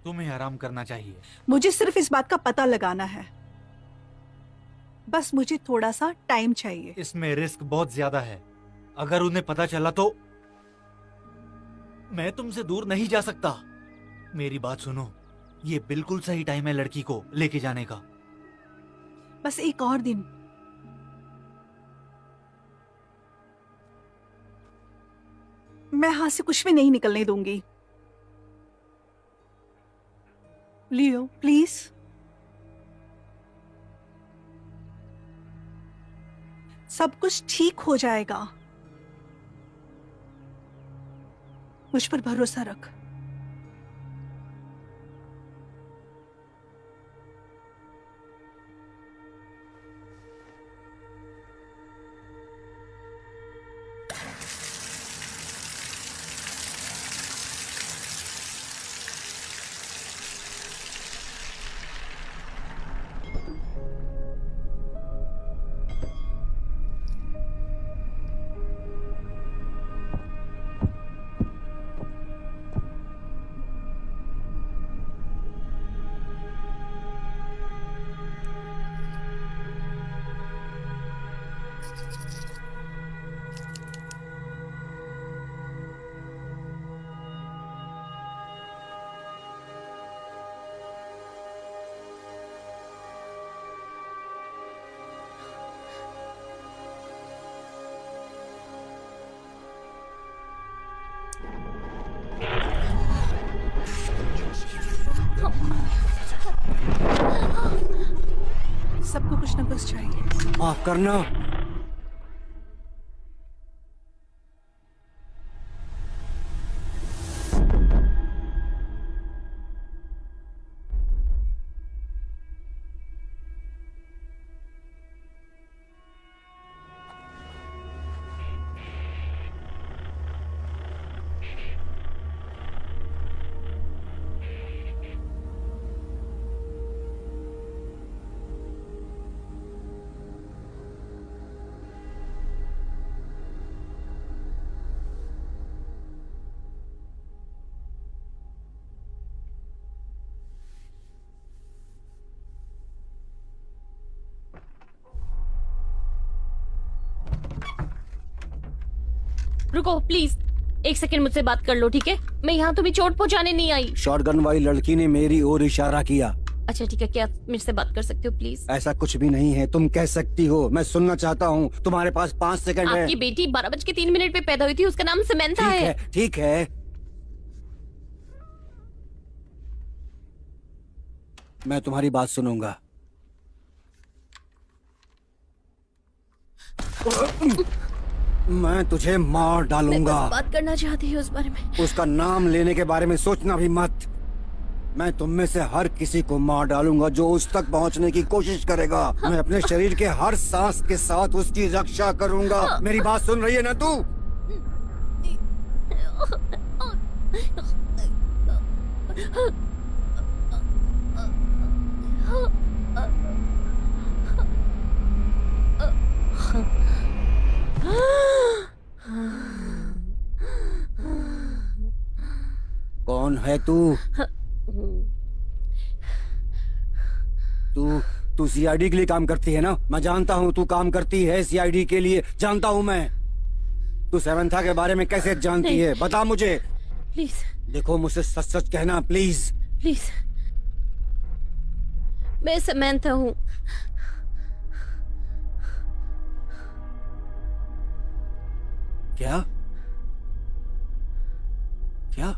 तुम्हें आराम करना चाहिए। मुझे सिर्फ इस बात का पता लगाना है, बस मुझे थोड़ा सा टाइम चाहिए। इसमें रिस्क बहुत ज्यादा है। अगर उन्हें पता चला तो मैं तुमसे दूर नहीं जा सकता। मेरी बात सुनो, ये बिल्कुल सही टाइम है लड़की को लेके जाने का। बस एक और दिन। मैं हाथ से कुछ भी नहीं निकलने दूंगी। लियो प्लीज। सब कुछ ठीक हो जाएगा, मुझ पर भरोसा रख। सबको कुछ ना कुछ चाहिए। माफ करना। रुको प्लीज, एक सेकंड मुझसे बात कर लो, ठीक है? मैं यहाँ तुम्हें चोट पहुँचाने नहीं आई। शॉटगन वाली लड़की ने मेरी ओर इशारा किया। अच्छा ठीक है, क्या आप मेरे से बात कर सकते हो प्लीज? ऐसा कुछ भी नहीं है, तुम कह सकती हो। मैं सुनना चाहता हूँ। तुम्हारे पास 5 सेकंड है। आपकी बेटी 12:03 पे पैदा हुई थी, उसका नाम समंथा ठीक है। है, ठीक है। मैं तुम्हारी बात सुनूंगा। मैं तुझे मार मैं डालूंगा। बस बात करना चाहती हूँ उस बारे में। उसका नाम लेने के बारे में सोचना भी मत। मैं तुम में से हर किसी को मार डालूंगा जो उस तक पहुंचने की कोशिश करेगा। मैं अपने शरीर के हर सांस के साथ उसकी रक्षा करूंगा। मेरी बात सुन रही है ना तू? कौन है तू? तू सीआईडी के लिए काम करती है ना? मैं जानता हूँ तू काम करती है सीआईडी के लिए, जानता हूँ मैं। तू समंथा के बारे में कैसे जानती है? बता मुझे प्लीज। देखो, मुझसे सच सच कहना प्लीज। प्लीज, मैं समंथा हूँ। क्या क्या?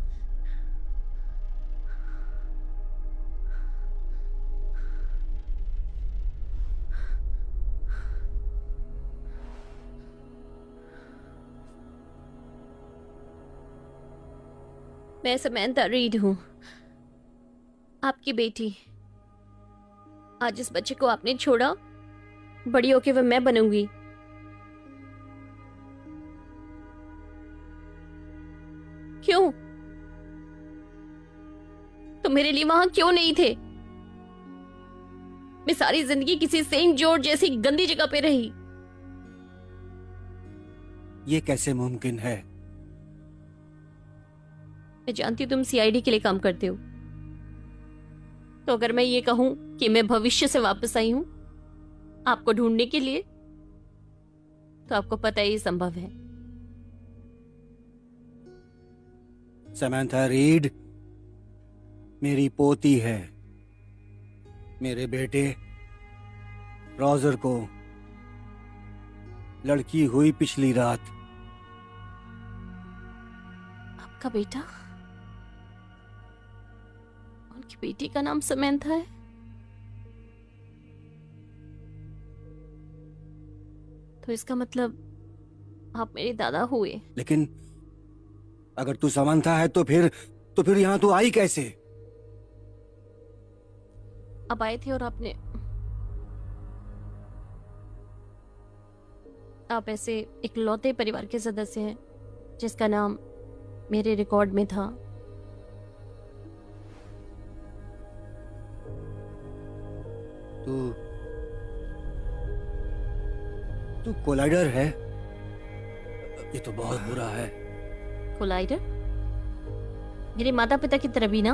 मैं समंथा रीड हूँ, आपकी बेटी। आज जिस बच्चे को आपने छोड़ा, बड़ी होके वह मैं बनूंगी। क्यों? तो मेरे लिए वहां क्यों नहीं थे? मैं सारी जिंदगी किसी सेंट जॉर्ज जैसी गंदी जगह पे रही। ये कैसे मुमकिन है? मैं जानती हूँ तुम सीआईडी के लिए काम करते हो, तो अगर मैं ये कहूं कि मैं भविष्य से वापस आई हूं आपको ढूंढने के लिए, तो आपको पता है ये संभव है। समंथा रीड मेरी पोती है। मेरे बेटे रॉजर को लड़की हुई पिछली रात। आपका बेटा? उनकी बेटी का नाम समंथा है? तो इसका मतलब आप मेरे दादा हुए। लेकिन अगर तू समंथा है तो फिर यहाँ तू आई कैसे? आप आए थे और आप ऐसे इकलौते परिवार के सदस्य हैं जिसका नाम मेरे रिकॉर्ड में था। तू कोलाइडर है? ये तो बहुत बुरा है। कोलाइडर? मेरे माता पिता की तरह भी ना?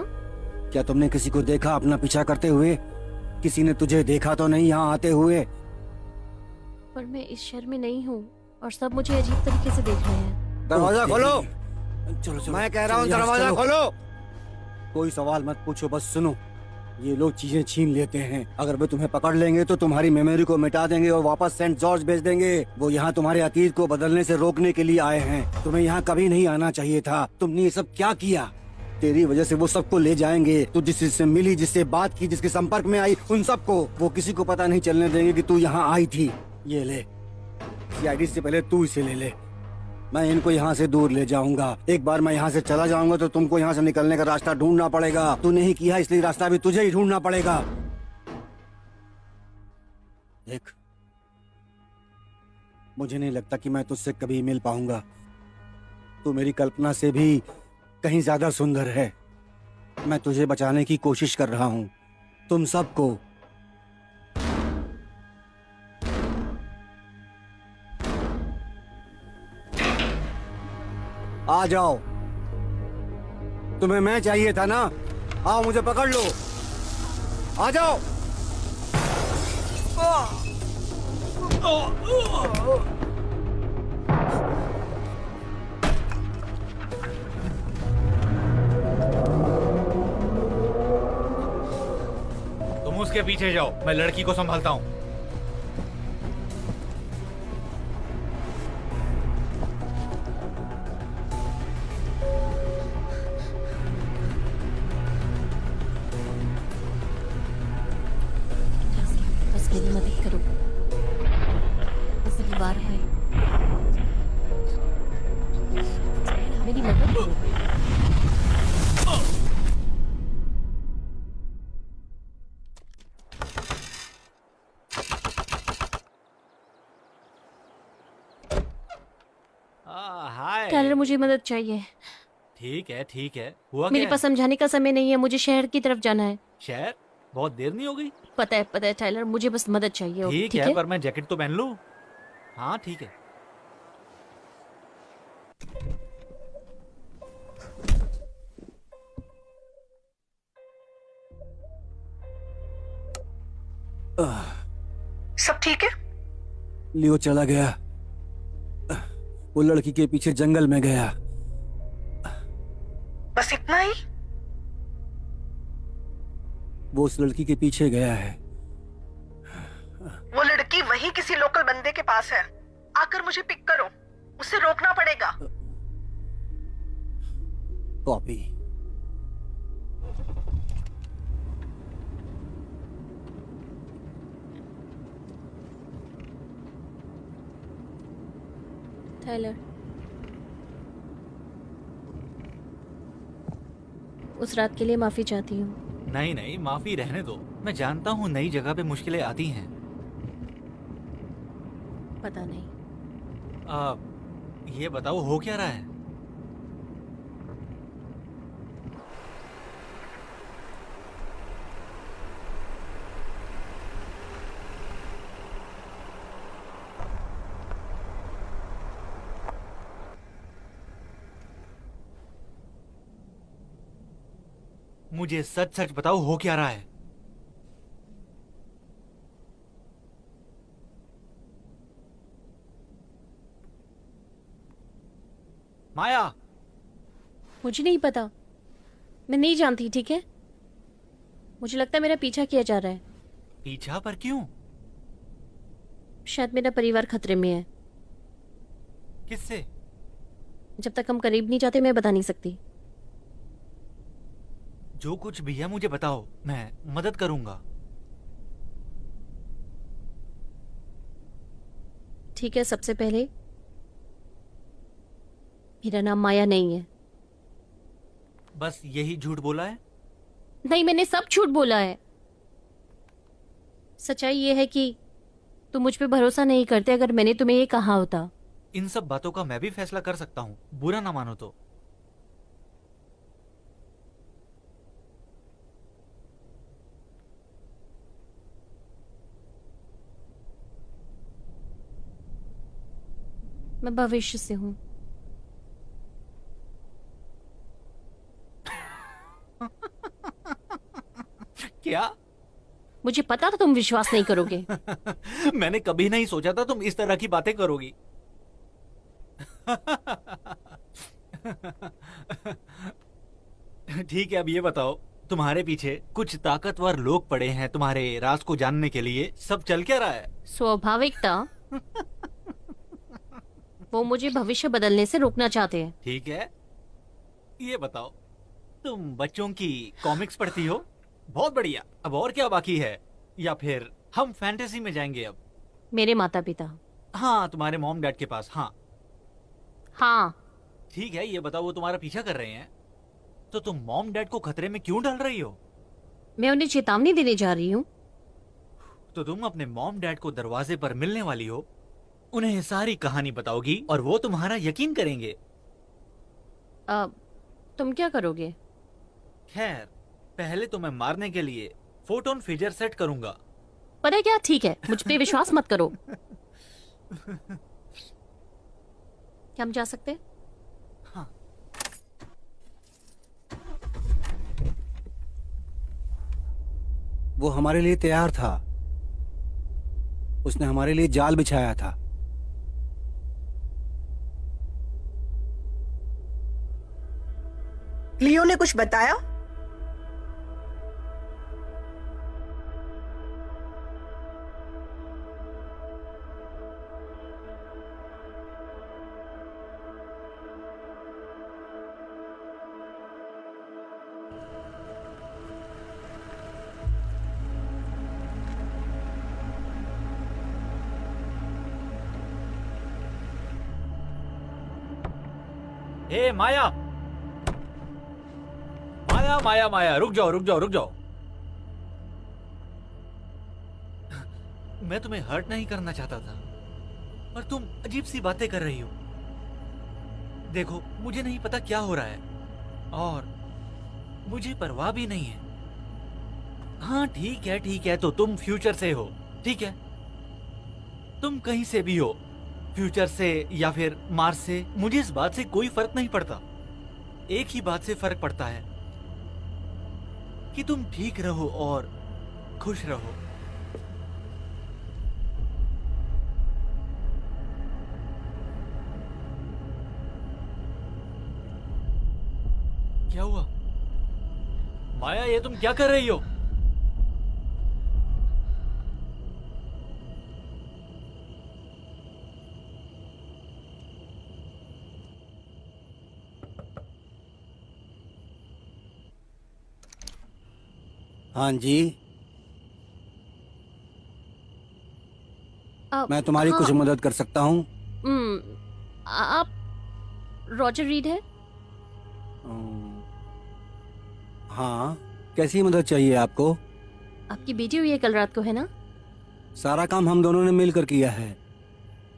क्या तुमने किसी को देखा अपना पीछा करते हुए? किसी ने तुझे देखा तो नहीं यहाँ आते हुए? पर मैं इस शहर में नहीं हूँ और सब मुझे अजीब तरीके से देख रहे हैं। दरवाजा खोलो। चलो चलो, मैं कह रहा हूँ चलो यार, दरवाजा चलो। खोलो। कोई सवाल मत पूछो, बस सुनो। ये लोग चीजें छीन लेते हैं। अगर वे तुम्हें पकड़ लेंगे तो तुम्हारी मेमोरी को मिटा देंगे और वापस सेंट जॉर्ज भेज देंगे। वो यहाँ तुम्हारे अतीत को बदलने से रोकने के लिए आए हैं। तुम्हें यहाँ कभी नहीं आना चाहिए था। तुमने ये सब क्या किया? तेरी वजह से वो सबको ले जाएंगे। तू जिससे मिली, जिससे बात की, जिसके संपर्क में आई, उन सबको। वो किसी को पता नहीं चलने देंगे कि तू यहाँ आई थी। ये ले, सीआईडी से पहले तू इसे ले ले। मैं इनको यहाँ से दूर ले जाऊंगा। एक बार मैं यहाँ से चला जाऊंगा तो तुमको यहाँ से निकलने का रास्ता ढूंढना पड़ेगा। तूने ही किया, इसलिए रास्ता भी तुझे ही ढूंढना पड़ेगा। देख, मुझे नहीं लगता कि मैं तुझसे कभी मिल पाऊंगा। तू मेरी कल्पना से भी कहीं ज्यादा सुंदर है। मैं तुझे बचाने की कोशिश कर रहा हूँ, तुम सबको। आ जाओ। तुम्हें मैं चाहिए था ना? आओ, मुझे पकड़ लो। आ जाओ। तुम उसके पीछे जाओ, मैं लड़की को संभालता हूँ। बस मेरी मदद करो। बस एक बार है, मेरी मदद करो। हाय। टाइलर, मुझे मदद चाहिए। ठीक है, हुआ मेरे क्या पास समझाने का समय नहीं है। मुझे शहर की तरफ जाना है। शहर? बहुत देर नहीं हो गई? पता है टाइलर, मुझे बस मदद चाहिए। ठीक है, पर मैं जैकेट तो पहन लूं। हाँ ठीक है। सब ठीक है? लियो चला गया। वो लड़की के पीछे जंगल में गया। बस इतना ही? वो उस लड़की के पीछे गया है। वो लड़की वही किसी लोकल बंदे के पास है। आकर मुझे पिक करो। उसे रोकना पड़ेगा। कॉपी। टाइलर, उस रात के लिए माफी चाहती हूँ। नहीं, माफी रहने दो। मैं जानता हूँ नई जगह पे मुश्किलें आती हैं। पता नहीं। ये बताओ, हो क्या रहा है? मुझे सच सच बताओ, हो क्या रहा है? माया। मुझे नहीं पता। मैं नहीं जानती, ठीक है? मुझे लगता है मेरा पीछा किया जा रहा है। पीछा? पर क्यों? शायद मेरा परिवार खतरे में है। किससे? जब तक हम करीब नहीं जाते, मैं बता नहीं सकती। जो कुछ भी है मुझे बताओ, मैं मदद करूंगा। ठीक है, सबसे पहले मेरा नाम माया नहीं है। बस यही झूठ बोला है? नहीं, मैंने सब झूठ बोला है। सच्चाई ये है कि तुम मुझ पे भरोसा नहीं करते। अगर मैंने तुम्हें ये कहा होता। इन सब बातों का मैं भी फैसला कर सकता हूँ, बुरा ना मानो तो। मैं भविष्य से हूँ। क्या? मुझे पता था तुम विश्वास नहीं करोगे। मैंने कभी नहीं सोचा था तुम इस तरह की बातें करोगी। ठीक है, अब ये बताओ, तुम्हारे पीछे कुछ ताकतवर लोग पड़े हैं तुम्हारे राज को जानने के लिए। सब चल क्या रहा है? स्वाभाविक था। वो मुझे भविष्य बदलने से रोकना चाहते हैं। ठीक है, ये बताओ, तुम बच्चों की कॉमिक्स पढ़ती हो? बहुत बढ़िया। अब और क्या बाकी है, या फिर हम फैंटेसी में जाएंगे अब? मेरे माता पिता। हाँ, तुम्हारे मॉम डैड के पास। हाँ हाँ। ठीक है, ये बताओ, वो तुम्हारा पीछा कर रहे हैं तो तुम मॉम डैड को खतरे में क्यों डाल रही हो? मैं उन्हें चेतावनी देने जा रही हूँ। तो तुम अपने मॉम डैड को दरवाजे पर मिलने वाली हो, उन्हें सारी कहानी बताओगी और वो तुम्हारा यकीन करेंगे। तुम क्या करोगे? खैर, पहले तो मैं मारने के लिए फोटोन फिजर सेट करूंगा। पता है क्या, ठीक है, मुझ पे विश्वास मत करो। क्या हम जा सकते हैं? हाँ। वो हमारे लिए तैयार था। उसने हमारे लिए जाल बिछाया था। लियो ने कुछ बताया? हे माया, माया माया माया, रुक जाओ रुक जाओ रुक जाओ। मैं तुम्हें हर्ट नहीं करना चाहता था, पर तुम अजीब सी बातें कर रही हो। देखो, मुझे नहीं पता क्या हो रहा है और मुझे परवाह भी नहीं है। हाँ ठीक है, तो तुम फ्यूचर से हो, ठीक है? तुम कहीं से भी हो, फ्यूचर से या फिर मार्स से, मुझे इस बात से कोई फर्क नहीं पड़ता। एक ही बात से फर्क पड़ता है कि तुम ठीक रहो और खुश रहो। क्या हुआ माया, ये तुम क्या कर रही हो? हाँ जी, मैं तुम्हारी कुछ मदद कर सकता हूँ। आप रॉजर रीड है? हाँ, कैसी मदद चाहिए आपको? आपकी बेटी हुई है कल रात को, है ना? सारा काम हम दोनों ने मिलकर किया है।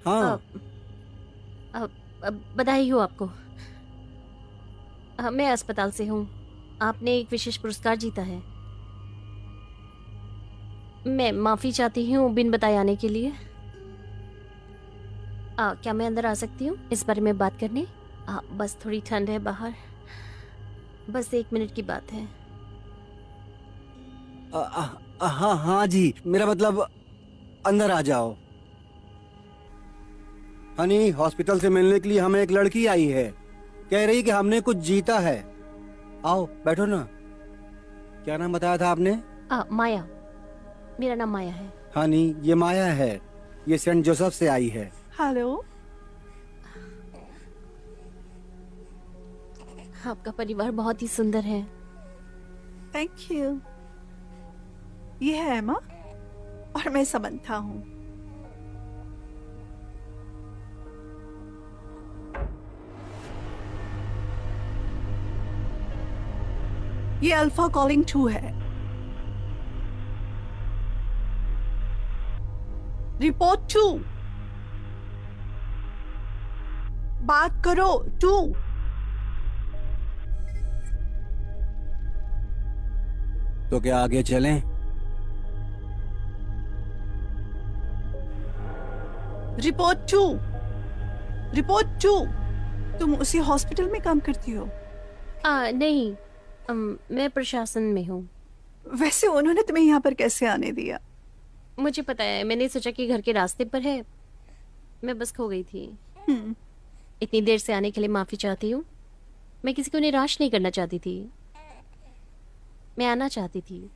हाँ। बधाई हो आपको। मैं अस्पताल से हूँ। आपने एक विशेष पुरस्कार जीता है। मैं माफी चाहती हूँ बिन बताए आने के लिए। क्या मैं अंदर आ सकती हूँ इस बारे में बात करने? बस थोड़ी ठंड है बाहर, बस 1 मिनट की बात है। हाँ हाँ जी, मेरा मतलब अंदर आ जाओ। हनी, हॉस्पिटल से मिलने के लिए हमें एक लड़की आई है, कह रही कि हमने कुछ जीता है। आओ बैठो ना। क्या नाम बताया था आपने? माया, मेरा नाम माया है। हनी, ये माया है, ये सेंट जोसेफ से आई है। हेलो। आपका परिवार बहुत ही सुंदर है। Thank you. ये है एमा और मैं समंथा हूँ। ये अल्फा कॉलिंग 2 है। रिपोर्ट 2। बात करो 2। तो क्या आगे चलें? रिपोर्ट 2। रिपोर्ट 2। तुम उसी हॉस्पिटल में काम करती हो? नहीं, मैं प्रशासन में हूँ। वैसे उन्होंने तुम्हें यहाँ पर कैसे आने दिया? मुझे पता है, मैंने सोचा कि घर के रास्ते पर है, मैं बस खो गई थी। इतनी देर से आने के लिए माफी चाहती हूँ। मैं किसी को निराश नहीं करना चाहती थी, मैं आना चाहती थी।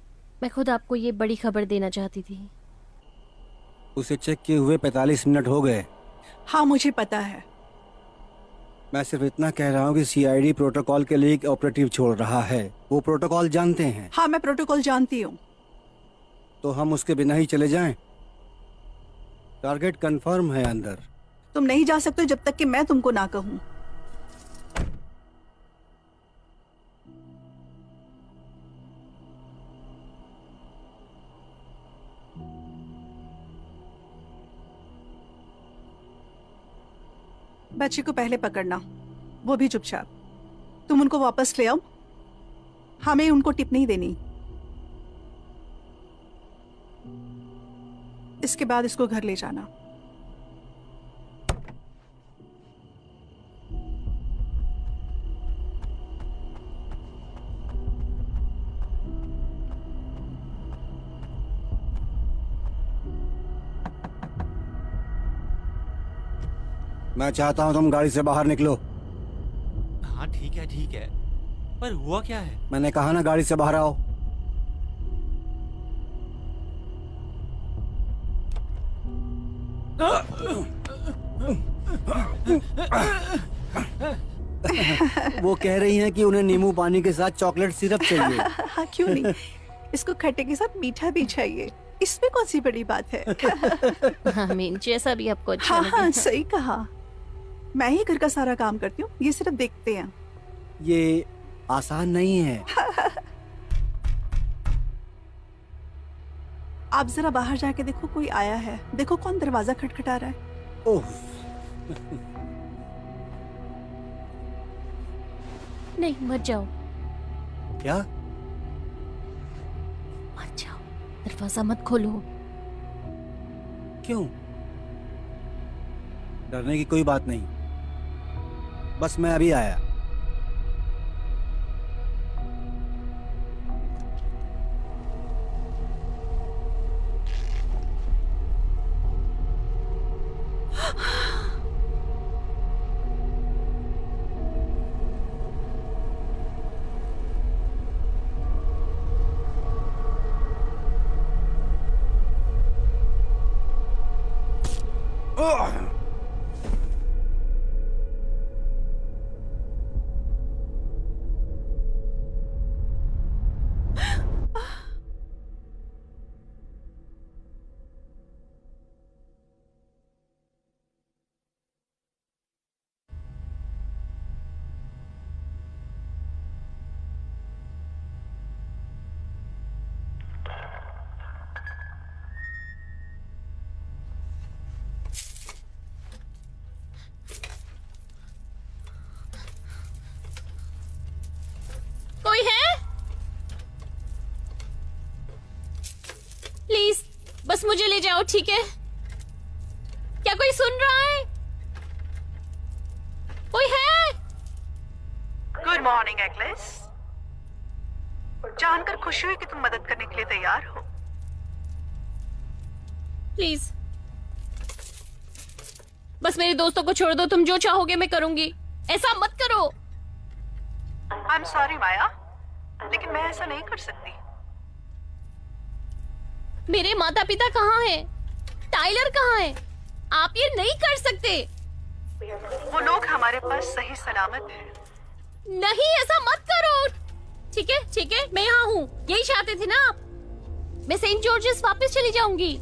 मैं खुद आपको ये बड़ी खबर देना चाहती थी। उसे चेक किए हुए 45 मिनट हो गए। हाँ मुझे पता है। मैं सिर्फ इतना कह रहा हूँ कि सीआईडी प्रोटोकॉल के लिए एक ऑपरेटिव छोड़ रहा है। वो प्रोटोकॉल जानते हैं। हाँ मैं प्रोटोकॉल जानती हूँ। तो हम उसके बिना ही चले जाएं? टारगेट कंफर्म है अंदर। तुम नहीं जा सकते जब तक कि मैं तुमको ना कहूँ। बच्चे को पहले पकड़ना, वो भी चुपचाप। तुम उनको वापस ले आओ, हमें उनको टिप नहीं देनी। इसके बाद इसको घर ले जाना। मैं चाहता हूँ तुम गाड़ी से बाहर निकलो। हाँ ठीक है, पर हुआ क्या है? मैंने कहा ना गाड़ी से बाहर आओ। वो कह रही हैं कि उन्हें नींबू पानी के साथ चॉकलेट सिरप चाहिए। हाँ क्यों नहीं, इसको खट्टे के साथ मीठा भी चाहिए, इसमें कौन सी बड़ी बात है। हाँ मीन, जैसा भी आपको अच्छा हाँ लगे। हाँ सही कहा। मैं ही घर का सारा काम करती हूँ, ये सिर्फ देखते हैं। ये आसान नहीं है। आप जरा बाहर जाके देखो, कोई आया है। देखो कौन दरवाजा खटखटा रहा है। ओह, नहीं मत जाओ, क्या? मत जाओ, दरवाजा मत खोलो। क्यों? डरने की कोई बात नहीं, बस मैं अभी आया। कोई है? प्लीज बस मुझे ले जाओ, ठीक है? क्या कोई सुन रहा है? कोई है? Good morning Agnes. जानकर खुशी हुई कि तुम मदद करने के लिए तैयार हो। प्लीज बस मेरे दोस्तों को छोड़ दो, तुम जो चाहोगे मैं करूंगी, ऐसा मत करो। आई एम सॉरी माया, लेकिन मैं ऐसा नहीं कर सकती। मेरे माता पिता कहाँ हैं? टाइलर कहाँ है? आप ये नहीं कर सकते। वो लोग हमारे पास सही सलामत हैं। नहीं, ऐसा मत करो। ठीक है, मैं यहाँ हूँ, यही चाहते थे ना आप? मैं सेंट जॉर्जेस वापस चली जाऊंगी।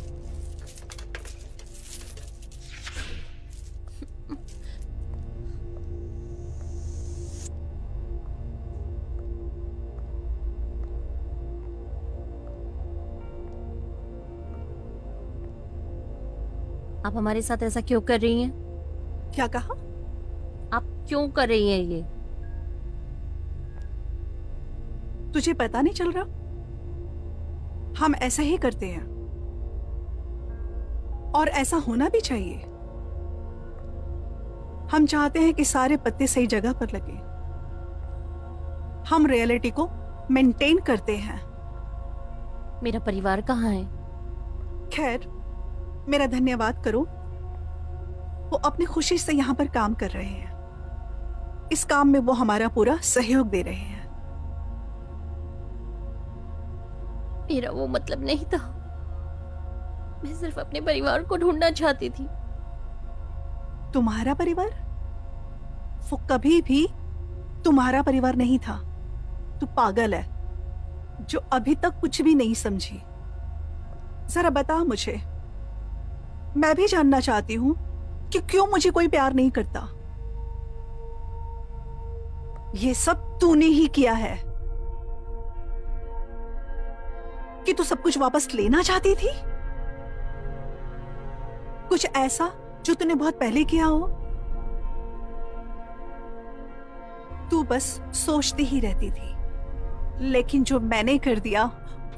आप हमारे साथ ऐसा क्यों कर रही हैं? क्या कहा? आप क्यों कर रही हैं ये? तुझे पता नहीं चल रहा? हम ऐसा ही करते हैं और ऐसा होना भी चाहिए। हम चाहते हैं कि सारे पत्ते सही जगह पर लगे। हम रियलिटी को मेंटेन करते हैं, मेरा परिवार कहाँ है? खैर, मेरा धन्यवाद करो। वो अपनी खुशी से यहाँ पर काम कर रहे हैं। इस काम में वो हमारा पूरा सहयोग दे रहे हैं। मेरा वो मतलब नहीं था। मैं सिर्फ अपने परिवार को ढूंढना चाहती थी। तुम्हारा परिवार? वो कभी भी तुम्हारा परिवार नहीं था। तू पागल है जो अभी तक कुछ भी नहीं समझी। जरा बता मुझे, मैं भी जानना चाहती हूं कि क्यों मुझे कोई प्यार नहीं करता। ये सब तूने ही किया है कि तू सब कुछ वापस लेना चाहती थी। कुछ ऐसा जो तूने बहुत पहले किया हो। तू बस सोचती ही रहती थी, लेकिन जो मैंने कर दिया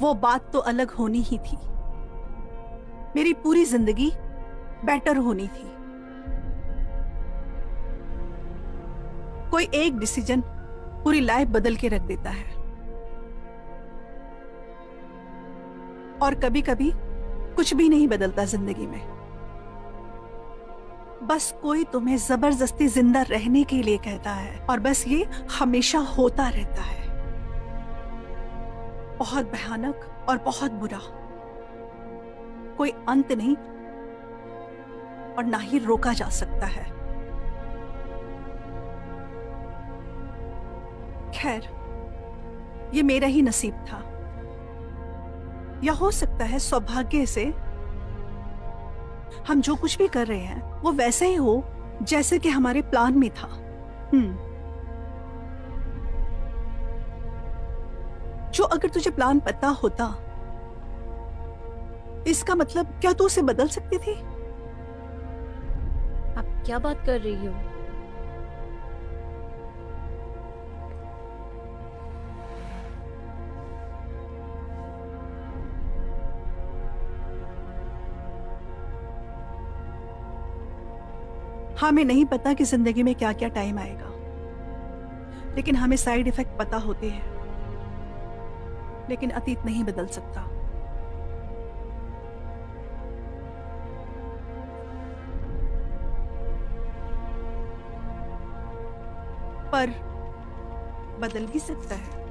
वो बात तो अलग होनी ही थी। मेरी पूरी जिंदगी बेटर होनी थी। कोई एक डिसीजन पूरी लाइफ बदल के रख देता है। और कभी कभी कुछ भी नहीं बदलता जिंदगी में। बस कोई तुम्हें जबरदस्ती जिंदा रहने के लिए कहता है और बस ये हमेशा होता रहता है। बहुत भयानक और बहुत बुरा। कोई अंत नहीं और ना ही रोका जा सकता है। खैर, ये मेरा ही नसीब था, या हो सकता है सौभाग्य से हम जो कुछ भी कर रहे हैं वो वैसे ही हो जैसे कि हमारे प्लान में था। जो अगर तुझे प्लान पता होता, इसका मतलब क्या तू उसे बदल सकती थी? आप क्या बात कर रही हो? हमें नहीं पता कि जिंदगी में क्या क्या टाइम आएगा, लेकिन हमें साइड इफेक्ट पता होते हैं। लेकिन अतीत नहीं बदल सकता। पर बदल भी सकता है।